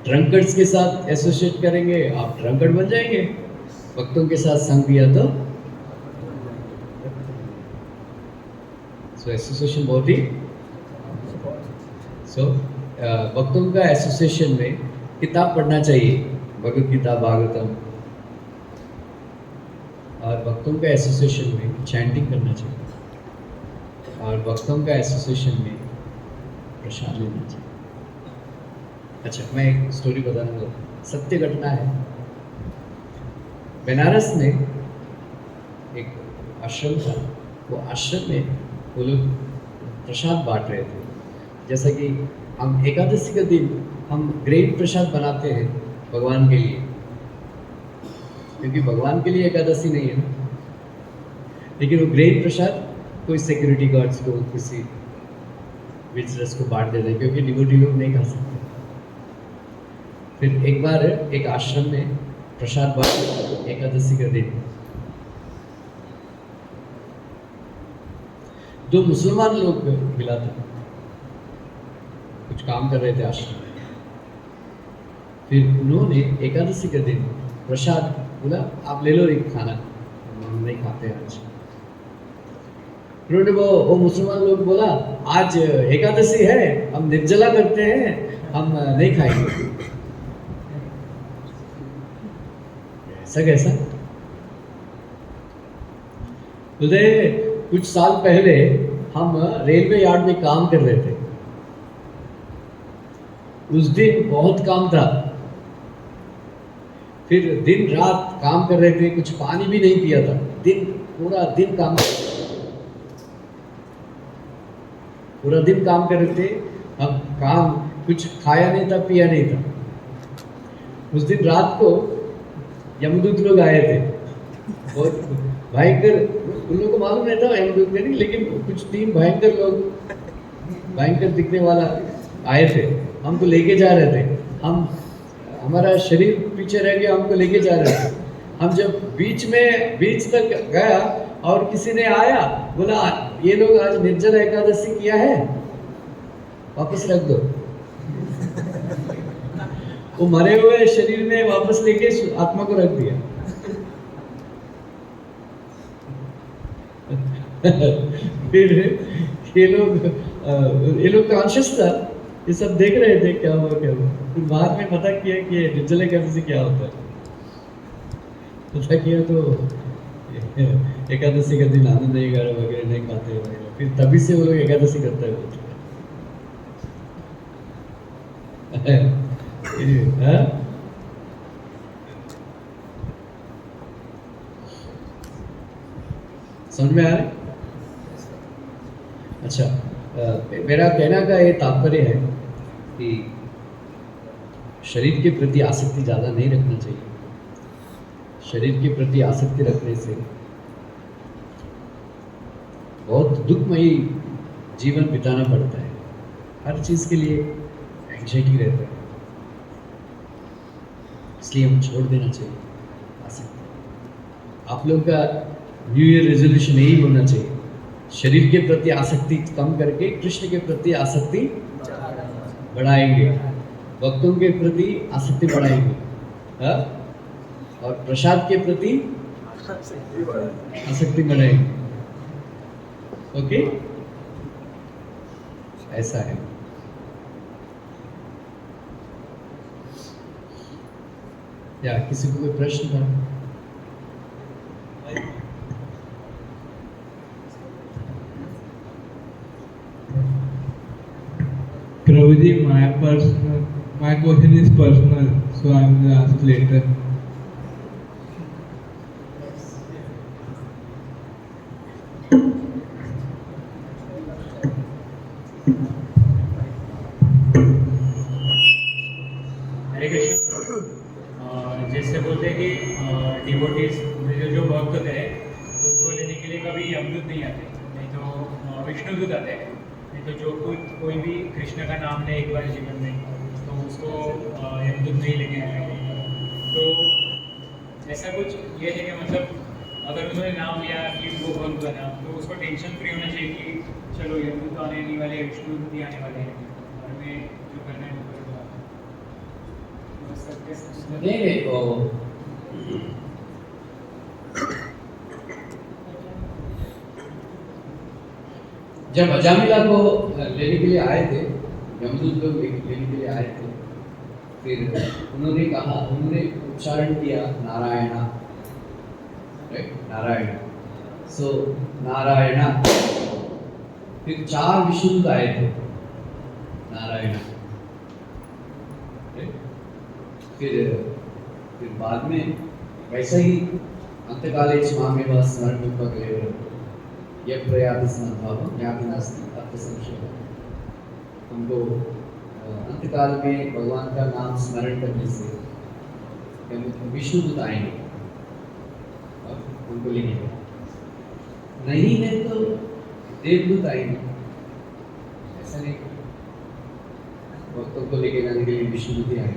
ड्रंकर्ड्स के साथ एसोसिएट करेंगे, आप ड्रंकर्ड बन जाएंगे। भक्तों के साथ संग दिया तो एसोसिएशन बहुत ही भक्तों का एसोसिएशन में किताब पढ़ना चाहिए, भगवत गीता, भागवतम। और भक्तों का एसोसिएशन में चैंटिंग करना चाहिए, और भक्तों का एसोसिएशन में प्रसाद लेना चाहिए। अच्छा, मैं एक स्टोरी बताने वाला, सत्य घटना है। बनारस में एक आश्रम था, वो आश्रम में वो लोग प्रसाद बांट रहे थे। जैसा कि हम एकादशी का दिन हम ग्रेट प्रसाद बनाते हैं भगवान के लिए, क्योंकि भगवान के लिए एकादशी नहीं है ना, लेकिन वो ग्रेट प्रसाद कोई सिक्योरिटी गार्ड्स को, किसी विजिटर्स को बांट देते हैं, क्योंकि डिवोटी लोग नहीं खा सकते। फिर एक बार एक आश्रम में प्रसाद बांट, एकादशी का दिन, दो मुसलमान लोग मिला था, कुछ काम कर रहे थे आश्रम में। फिर उन्होंने एकादशी के दिन प्रसाद बोला, आप ले लो एक खाना, हम नहीं खाते आज। उन्होंने वो मुसलमान लोग बोला, आज एकादशी है, हम निर्जला करते हैं, हम नहीं खाएंगे। ऐसा कैसा? बोले कुछ साल पहले हम रेलवे यार्ड में काम कर रहे थे, उस दिन बहुत काम था, फिर दिन रात काम कर रहे थे, कुछ पानी भी नहीं पिया था, पूरा दिन काम कर रहे थे। अब काम, कुछ खाया नहीं था, पिया नहीं था। उस दिन रात को यमदूत लोग आए थे, बहुत भयंकर, उन लोगों को मालूम नहीं था यमदूत नहीं, लेकिन कुछ 3 भयंकर लोग, भयंकर दिखने वाला आए थे, हमको लेके जा रहे थे। हमारा शरीर पीछे रह गया, हमको लेके जा रहे थे। हम जब बीच तक गया और किसी ने आया, बोला ये लोग आज निर्जला एकादशी किया है, वापस रख दो। वो मरे हुए शरीर में वापस लेके आत्मा को रख दिया। फिर ये लोग कॉन्शियस था, ये सब देख रहे थे क्या हुआ। फिर बाद में पता किया कि निर्जला एकादशी क्या होता है। पता किया तो एकादशी का दिन आनंद नहीं वगैरह नहीं खाते वगैरह, फिर तभी से वो लोग एकादशी करते हैं बोलते हैं। समझ में आ रहा है? अच्छा, मेरा कहना का ये तात्पर्य है कि शरीर के प्रति आसक्ति ज़्यादा नहीं रखना चाहिए। शरीर के प्रति आसक्ति रखने से बहुत दुखमयी जीवन बिताना पड़ता है, हर चीज़ के लिए एंग्जाइटी रहता है, इसलिए हम छोड़ देना चाहिए आसक्ति। आप लोग का न्यू ईयर रेजोल्यूशन यही होना चाहिए, शरीर के प्रति आसक्ति कम करके कृष्ण के प्रति आसक्ति बढ़ाएंगे, भक्तों के प्रति आसक्ति बढ़ाएंगे, हाँ? और प्रसाद के प्रति आसक्ति बढ़ाएंगे। ओके, ऐसा है। या किसी को कोई प्रश्न था? Prabhuji, my question is personal, so I will ask later. हरे कृष्ण। जैसे बोलते हैं कि डिवोटीज जो भक्त होते हैं उनको लेने के लिए कभी यमदूत नहीं आते, नहीं तो विष्णुदूत आते हैं, नहीं तो जो कोई भी कृष्ण का नाम ले एक बार जीवन में तो उसको यमदूत नहीं लेके आएंगे। तो ऐसा कुछ ये है कि मतलब अगर उन्होंने नाम लिया कि वो भक्त बना तो उसको टेंशन फ्री होना चाहिए कि चलो यमदूत आने नहीं वाले, विष्णुदूत ही आने वाले हैं, और हमें जो करना है वो करूँगा। नहीं, जब अजामिला को लेने के लिए आए थे, यमदूत लोग लेने के लिए आए थे, फिर उन्होंने उच्चारण किया नारायणा, राइट, नारायण। सो नारायणा, फिर 4 विष्णुदूत आए थे, नारायणा। फिर बाद में वैसा ही अंतकाले मामेव स्मरणोपकलेव यह प्रयाति संभाव ज्ञाति नास्ति अत्र संशय। हमको अंतकाल में भगवान का नाम स्मरण करने से विष्णुदूत आएंगे और उनको लेंगे, नहीं है तो देवदूत आएंगे। ऐसा नहीं भक्तों को लेके जाने के लिए विष्णुदूत आए।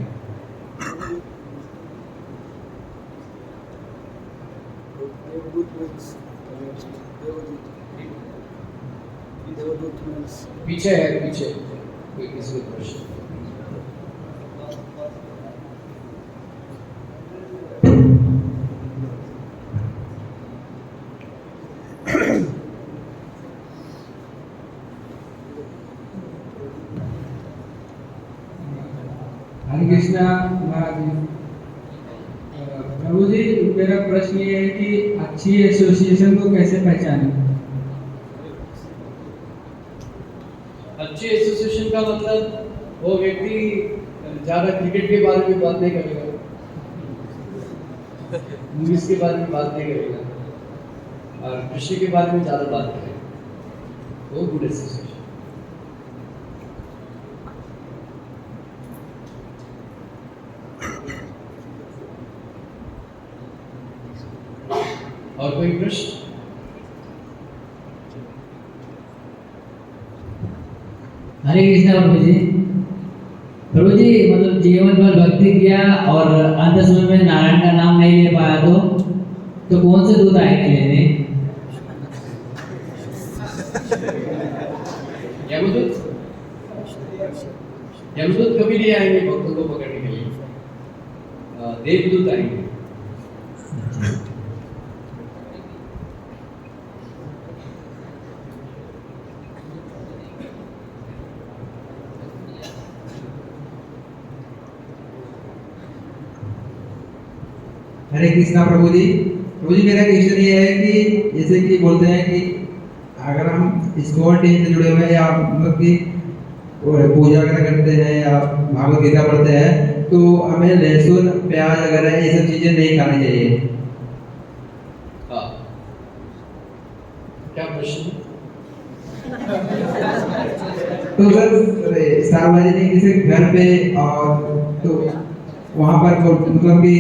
पीछे है, पीछे कोई किसी को प्रश्न। हरे कृष्णा महाराज जी। प्रभु जी, मेरा प्रश्न ये है कि अच्छी एसोसिएशन को कैसे पहचानें? अच्छी एसोसिएशन का मतलब वो व्यक्ति ज़्यादा क्रिकेट के बारे में बात नहीं करेगा, मूवीज के बारे में बात नहीं करेगा और कृषि के बारे में ज़्यादा बात करेगा, वो गुड एसोसिएशन। और कोई प्रश्न? हरे कृष्णा प्रभु जी। प्रभु जी, मतलब जीवन भर भक्ति किया और अंत समय में नारायण का नाम नहीं ले पाया तो कौन से दूत आएंगे लेने? यमदूत? यमदूत कभी नहीं आएंगे भक्तों को पकड़ने के लिए, देवदूत आएंगे। हरे कृष्णा प्रभु जी। प्रभु जी, मेरा क्वेश्चन ये है कि जैसे कि बोलते हैं कि अगर हम इस्कॉन टीम से जुड़े हुए हैं या मतलब कि पूजा वगैरह करते हैं या भागवत गीता पढ़ते हैं तो हमें लहसुन प्याज वगैरह ये सब चीजें नहीं खानी चाहिए। हाँ, क्या प्रश्न? तो सर सार्वजनिक जैसे घर पे और तो वहाँ पर मतलब कि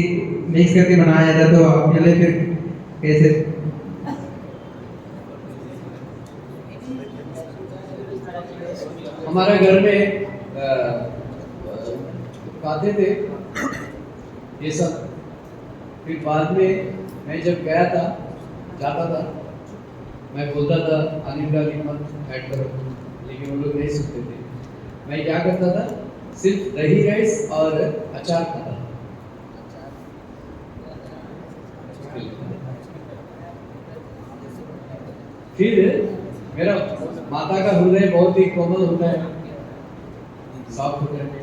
मिक्स करके बनाया जाता है तो अकेले फिर कैसे? हमारे घर में खाते थे ये सब, फिर बाद में मैं जब गया था जाता था मैं बोलता था अनिल गाली मत ऐड करो, लेकिन वो लोग नहीं सुनते थे। मैं क्या करता था, सिर्फ दही राइस और अचार खाता था। फिर मेरा माता का हृदय बहुत ही कोमल होता है, सॉफ्ट होता है।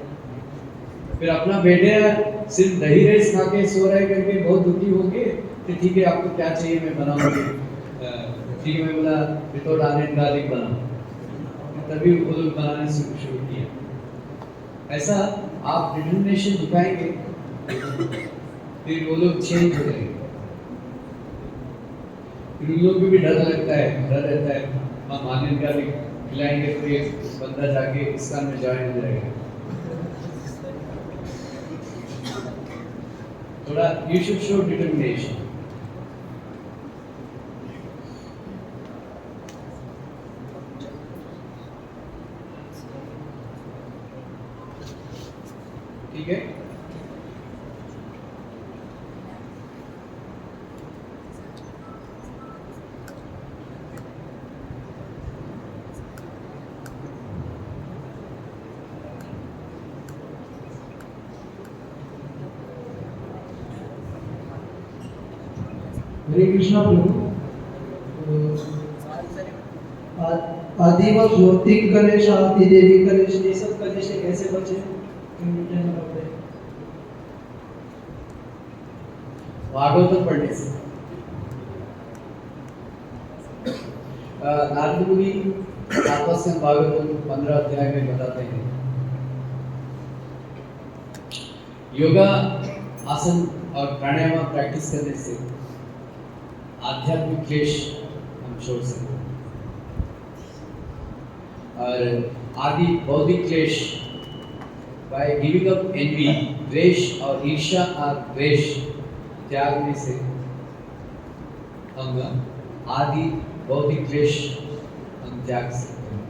फिर अपना बेटे सिर्फ दही राइस खा के सो रहे करके बहुत दुखी हो गए, तो ठीक है आपको क्या चाहिए मैं बनाऊंगी। ठीक है, मैं बोला विदाउट ऑनियन गार्लिक बनाओ, तभी वो लोग बनाने शुरू किया। ऐसा आप डिटर्मिनेशन दिखाएंगे फिर वो लोग चेंज हो जाएंगे। फिर उन लोगों को भी डर लगता है, डर रहता है हम ऑनियन गार्लिक खिलाएंगे तो ये बंदा जाके इस्लाम में ज्वाइन हो जाएगा। थोड़ा यू शुड शो डिटर्मिनेशन। ठीक है, हरे कृष्णा प्रभु। आदि व भौतिक कलेश, आदि देवी कलेश, ये सब कलेश से कैसे बचे? भागवत पढ़ने से। नारद मुनि आपस में भागवत 15 अध्याय में बताते हैं योगा आसन और प्राणायाम प्रैक्टिस करने से आध्यात्मिक क्लेश हम छोड़ सकते हैं और आदि बौद्धिक क्लेश बाय गिविंग अप एनवी, द्वेष और ईर्ष्या और द्वेष त्यागने से हम आदि बौद्धिक क्लेश हम त्याग सकते हैं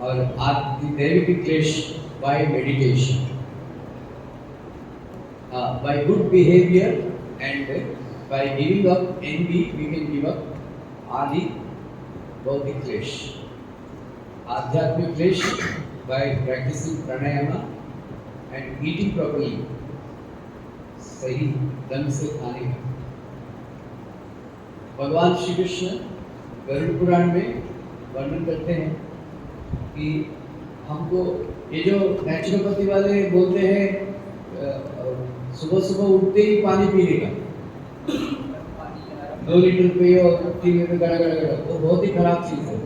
और आदि दैविक क्लेश by meditation. By good behavior and by giving up envy, we can give up adi bauddhic klesh. Adhyatmic klesh by practicing pranayama and eating properly. सही ढंग से खाने का। भगवान श्री कृष्ण गरुड़ पुराण में वर्णन करते हैं कि हमको ये जो नेचुरोपैथी वाले बोलते हैं सुबह सुबह उठते ही पानी पीने का 2 लीटर पियो और पीने में गड़ा गड़ा गड़ा, वो बहुत ही खराब चीज है।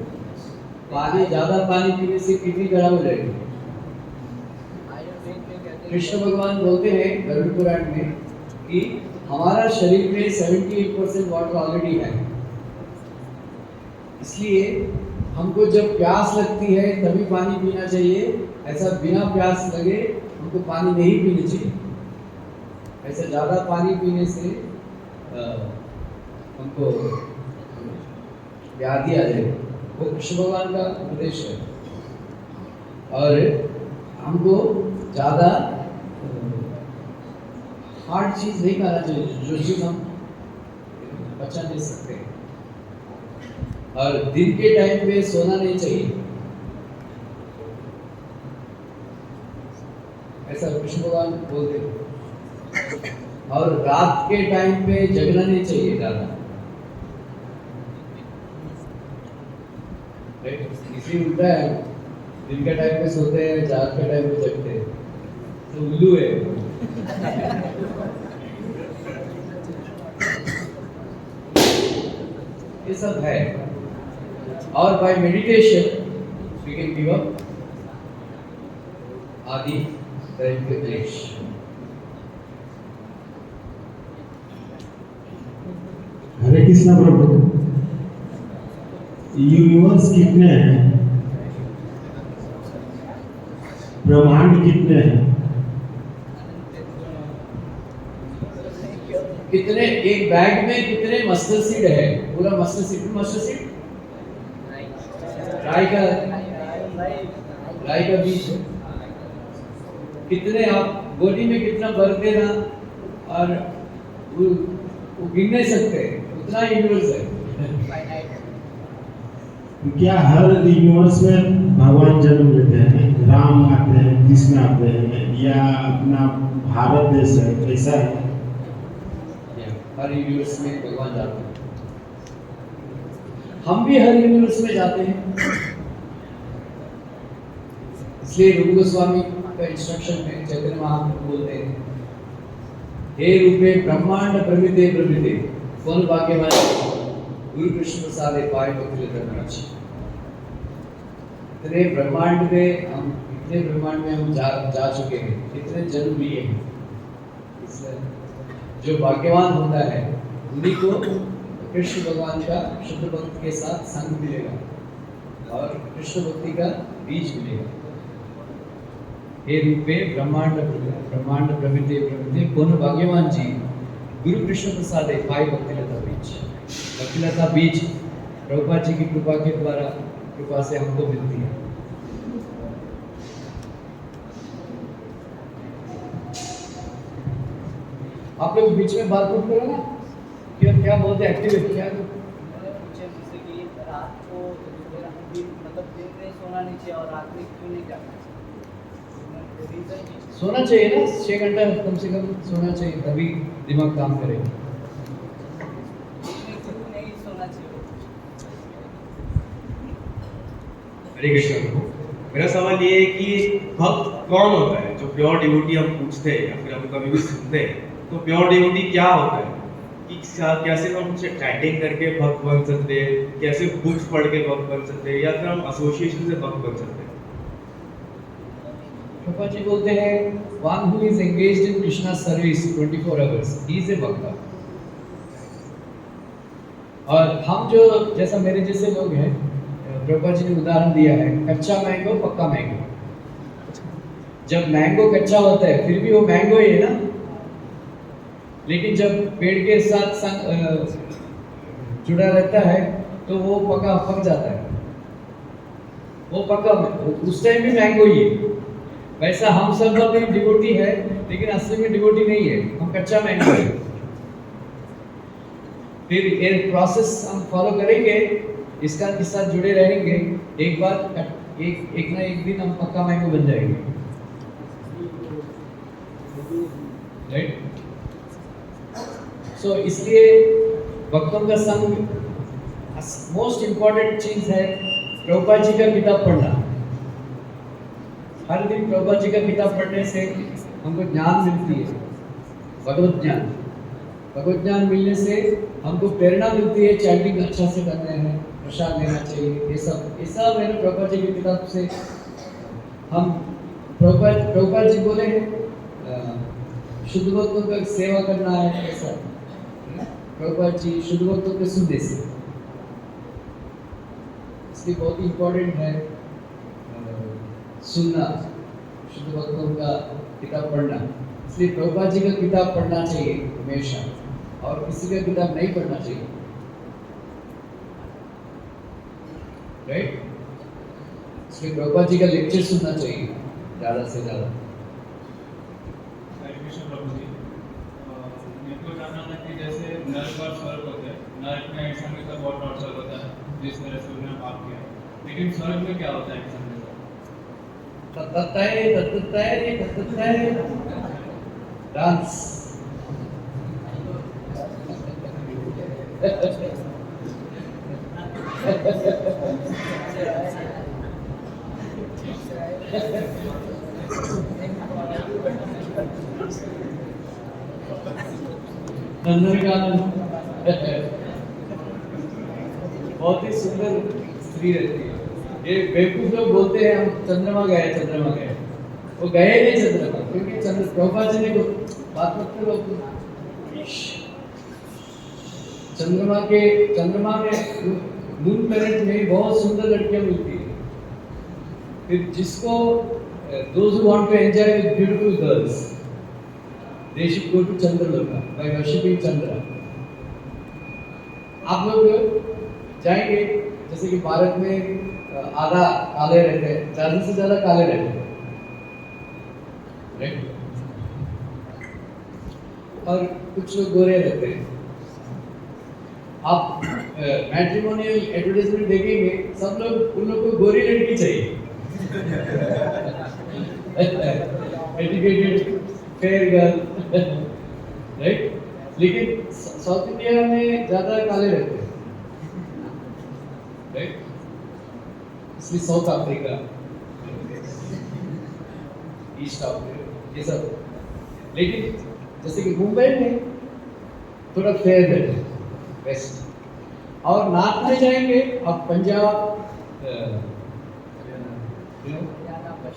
पानी ज्यादा पानी पीने से किडनी खराब हो जाएगी। कृष्ण भगवान बोलते हैं गरुड़ पुराण में कि हमारा शरीर में 78% वाटर ऑलरेडी है, इसलिए हमको जब प्यास लगती है तभी पानी पीना चाहिए। ऐसा बिना प्यास लगे हमको पानी नहीं पीना चाहिए। ऐसा ज़्यादा पानी पीने से हमको व्याधि आ जाएगी। वो कृष्ण भगवान का उपदेश है। और हमको ज़्यादा हार्ड चीज़ नहीं खाना चाहिए, जो चीज़ हम पचा नहीं सकते। और दिन के टाइम पे सोना नहीं चाहिए, ऐसा कृष्ण भगवान बोलते हैं। और रात के टाइम पे जगना नहीं चाहिए ज़्यादा, इसी उल्टा है। दिन के टाइम पे सोते हैं, रात के टाइम पे जगते हैं, तो उल्लू है। ये सब है। और by meditation we can give up आदि दैहिक क्लेश। हरे कृष्णा प्रभु, यूनिवर्स कितने हैं, ब्रह्मांड कितने हैं? कितने एक बैग में कितने मस्टर्ड सीड है? पूरा मस्टर्ड सीड राई का बीज है। कितने आप बॉडी में कितना भर देना और वो गिन नहीं सकते, उतना यूनिवर्स है। क्या हर यूनिवर्स में भगवान जन्म लेते हैं? राम आते हैं, कृष्ण आते हैं, या अपना भारत देश है, कैसा है? हर यूनिवर्स में भगवान जाते हैं। हम भी हर यूनिवर्स में जाते हैं। इसलिए रूप गोस्वामी का इंस्ट्रक्शन में चैतन्य महाप्रभु बोलते हैं, हे रूपे ब्रह्मांड प्रमिते प्रमिते कौन भाग्यवान गुरु कृष्ण प्रसादे पाए भक्ति धर्मराज। इतने ब्रह्मांड में हम जा चुके हैं, इतने जन्म लिए हैं। इसलिए जो भाग्यवान होता है उन्हीं को कृष्ण भगवान का शुद्ध भक्त के साथ संग मिलेगा और कृष्ण भक्ति का बीज मिलेगा। हे रूपे ब्रह्मांड प्रमिते प्रमिते कौन भाग्यवान जी गुरु कृष्ण प्रसाद पाए भक्तिलता बीज। भक्तिलता बीज प्रभुपाद जी की कृपा से हमको मिलती है। आप लोग बीच में बात करो ना, क्या बोलते हैं एक्टिव क्या? जैसे कि रात को मतलब दिन में सोना नहीं चाहिए और रात में क्यों नहीं जागना चाहिए? सोना चाहिए ना, 6 घंटा कम से कम सोना चाहिए, तभी दिमाग काम करेगा। नहीं सोना चाहिए। हरे कृष्ण। मेरा सवाल ये है कि भक्त कौन होता है? जो प्योर डिवोटी हम पूछते हैं या फिर हम कभी भी सुनते हैं, तो प्योर डिवोटी क्या होता है? कि कैसे हम उनसे चैटिंग करके भक्त बन सकते हैं, कैसे बुक्स पढ़ के भक्त बन सकते हैं, या फिर हम एसोसिएशन से भक्त बन सकते हैं? प्रभुपाद जी बोलते हैं, one who is engaged in Krishna service 24 hours he is a भक्त। और हम जो जैसा मेरे जैसे लोग हैं, प्रभुपाद जी ने उदाहरण दिया है, कच्चा मैंगो पक्का मैंगो। जब मैंगो कच्चा होता है फिर भी वो मैंगो ही है ना, लेकिन जब पेड़ के साथ जुड़ा रहता है तो वो पक जाता है। वो पका उस टाइम भी मैंगो ही है, वैसा हम सब भी डिवोटी है, लेकिन असली में डिवोटी नहीं है, हम कच्चा मैंगो है। फिर ये प्रोसेस हम फॉलो करेंगे, इसका साथ जुड़े रहेंगे, एक बार एक ना एक दिन हम पक्का मैंगो बन जाएंगे, राइट? सो इसलिए भक्तों का संग मोस्ट इम्पोर्टेंट चीज है। प्रभुपाद जी का किताब पढ़ना, हर दिन प्रभुपाद जी का किताब पढ़ने से हमको ज्ञान मिलती है, भगवत ज्ञान। भगवत ज्ञान मिलने से हमको प्रेरणा मिलती है, चैंटिंग अच्छा से करना है, प्रसाद लेना चाहिए, ये सब है ना प्रभुपाद जी की किताब से। हम प्रभुपाद जी बोले हैं शुद्ध भक्तों का सेवा करना है, ऐसा प्रभुपाद जी शुद्ध भक्तों के संदेश, इसलिए बहुत इम्पोर्टेंट है सुनना, शुद्ध भक्तों का किताब पढ़ना। इसलिए प्रभुपाद जी का किताब पढ़ना चाहिए हमेशा, और किसी का किताब नहीं पढ़ना चाहिए, राइट? इसलिए प्रभुपाद जी का लेक्चर सुनना चाहिए ज़्यादा से ज़्यादा। हरे कृष्ण प्रभु जी, मेरे को जानना था कि जैसे नरक और स्वर्ग होते हैं, नरक में इंसान के साथ बहुत टॉर्चर होता है, जिस तरह से उन्होंने पाप किया, लेकिन स्वर्ग में क्या होता है इंसान के साथ? डांस बहुत ही सुंदर स्त्री रहती है। ये बेवकूफ लोग बोलते हैं हम चंद्रमा गए, वो गए नहीं चंद्रमा, क्योंकि प्रभुपाद जी ने बात मत करो। चंद्रमा में मून प्लैनेट में बहुत सुंदर लड़कियां मिलती है। फिर जिसको those who want to enjoy with beautiful girls, they should go to Chandraloka by worshipping Chandra. आप लोग जाएंगे, जैसे कि भारत में आधा काले रहते हैं, ज़्यादा से ज़्यादा काले रहते हैं, राइट? और कुछ लोग गोरे रहते हैं। आप मैट्रिमोनियल एडवर्टाइजमेंट देखेंगे, सब लोग उन लोग को गोरी लड़की चाहिए, एजुकेटेड फेयर गर्ल, राइट? लेकिन साउथ इंडिया में ज़्यादा काले रहते हैं, राइट? इसलिए साउथ अफ्रीका, ईस्ट अफ्रीका, ये सब। लेकिन जैसे कि मुंबई में थोड़ा फेयर रहते हैं, वेस्ट। और नॉर्थ में जाएंगे आप, पंजाब,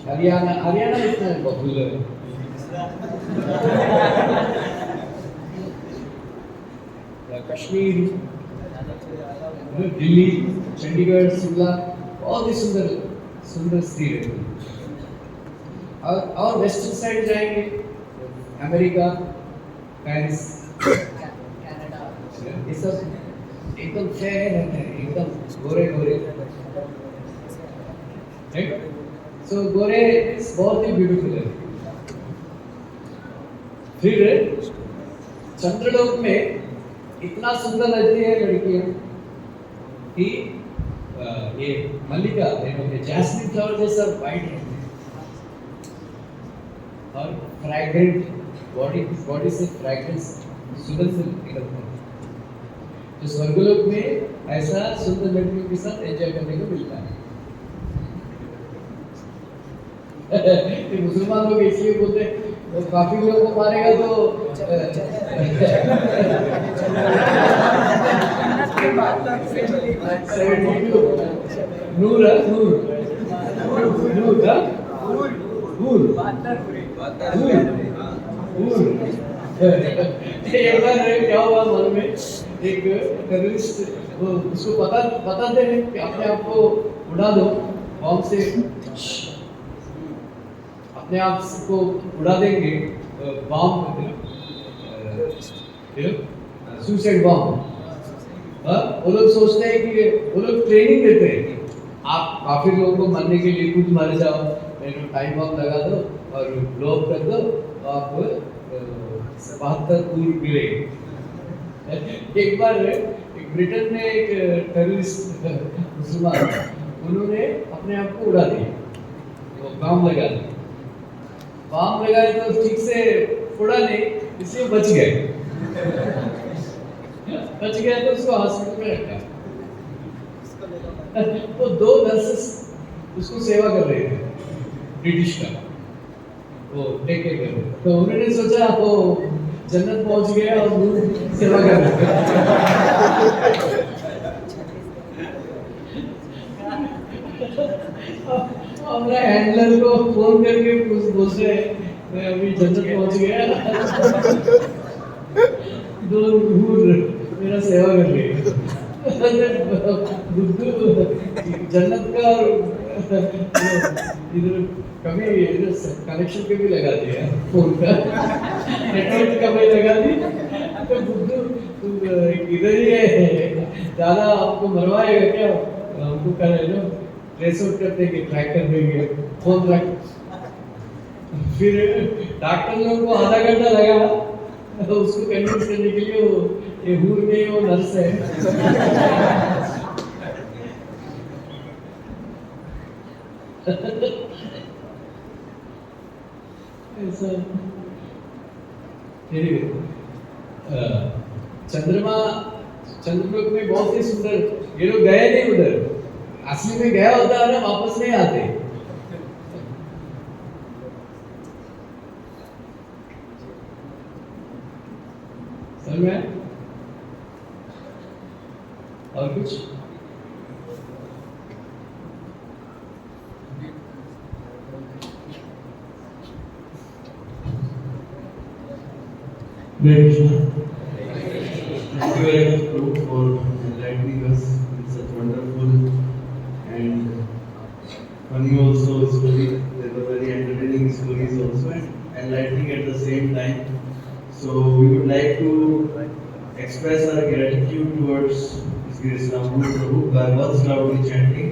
हरियाणा इतना पॉपुलर है। कश्मीर, दिल्ली, चंडीगढ़, शिमला, बहुत ही सुंदर स्त्री रहती है। और वेस्टर्न साइड जाएंगे, अमेरिका, पेरिस, ये सब एकदम फेयर रहते हैं, एकदम गोरे, राइट? सो गोरे बहुत ही ब्यूटीफुल है। फिर चंद्रलोक में इतना सुंदर रहती है लड़कियां कि ये मल्लिका, जैस्मिन फ्लावर जैसा वाइट रहते हैं, और फ्रैग्रेंट बॉडी से फ्रैग्रेंस सुगंध निकलता है। तो स्वर्गलोक में ऐसा सुंदर लड़कियों के साथ एंजॉय करने को मिलता है। मुसलमान लोग इसलिए बोलते हैं, तो काफी लोगों को मारेगा तो नूर एक बार क्या हुआ मालूम है, एक टेररिस्ट, उसको बताते हैं कि अपने आप को उड़ा दो बॉम्ब से, अपने आप को उड़ा देंगे बॉम्ब, सुसाइड बॉम्ब। वो लोग सोचते हैं कि वो लोग ट्रेनिंग देते हैं कि आप काफी लोगों को मारने के लिए खुद मारे जाओ, टाइम बम लगा दो और ब्लो अप कर दो तो आप 72 कूल मिलेंगे। एक बार ब्रिटेन में एक टेररिस्ट मुसलमान उन्होंने अपने आप को उड़ा दिया, वो बम लगा दिया। बम लगाए तो ठीक से उड़ा नहीं, इसलिए बच गए। बच गया तो उसको हॉस्पिटल में रखा। तो 2 नर्सेस उसको सेवा कर रहे थे, ब्रिटिश का वो टेक केयर कर रहे थे। तो उन्होंने सोचा वो जन्नत पहुंच गया और वो सेवा कर रहे थे। हमारा हैंडलर को फोन करके बोल रहे मैं अभी जन्नत पहुंच गया, 2 हूर मेरा सेवा कर रही है। बुद्धू जन्नत का इधर कभी कनेक्शन के भी लगा दिया फोन का, नेटवर्क का भी लगा दी। तो बुद्धू इधर ही है, ज़्यादा आपको मरवाएगा क्या, हमको कर रहे लो ट्रेस आउट कर देंगे, ट्रैक कर देंगे फोन ट्रैक। फिर डॉक्टर लोगों को आधा घंटा लगा तो उसको कन्विंस करने के लिए वो ये हूर में वो नर्स है। ऐसा चंद्रलोक में बहुत ही सुंदर, ये लोग गए नहीं उधर, असली में गया होता है ना वापस नहीं आते। समझ में और कुछ Thank you very much, Prabhu, for enlightening us with such wonderful and funny also stories. They were very entertaining stories also and enlightening at the same time. So we would like to express our gratitude towards Sri Islam Prabhu by once loudly chanting.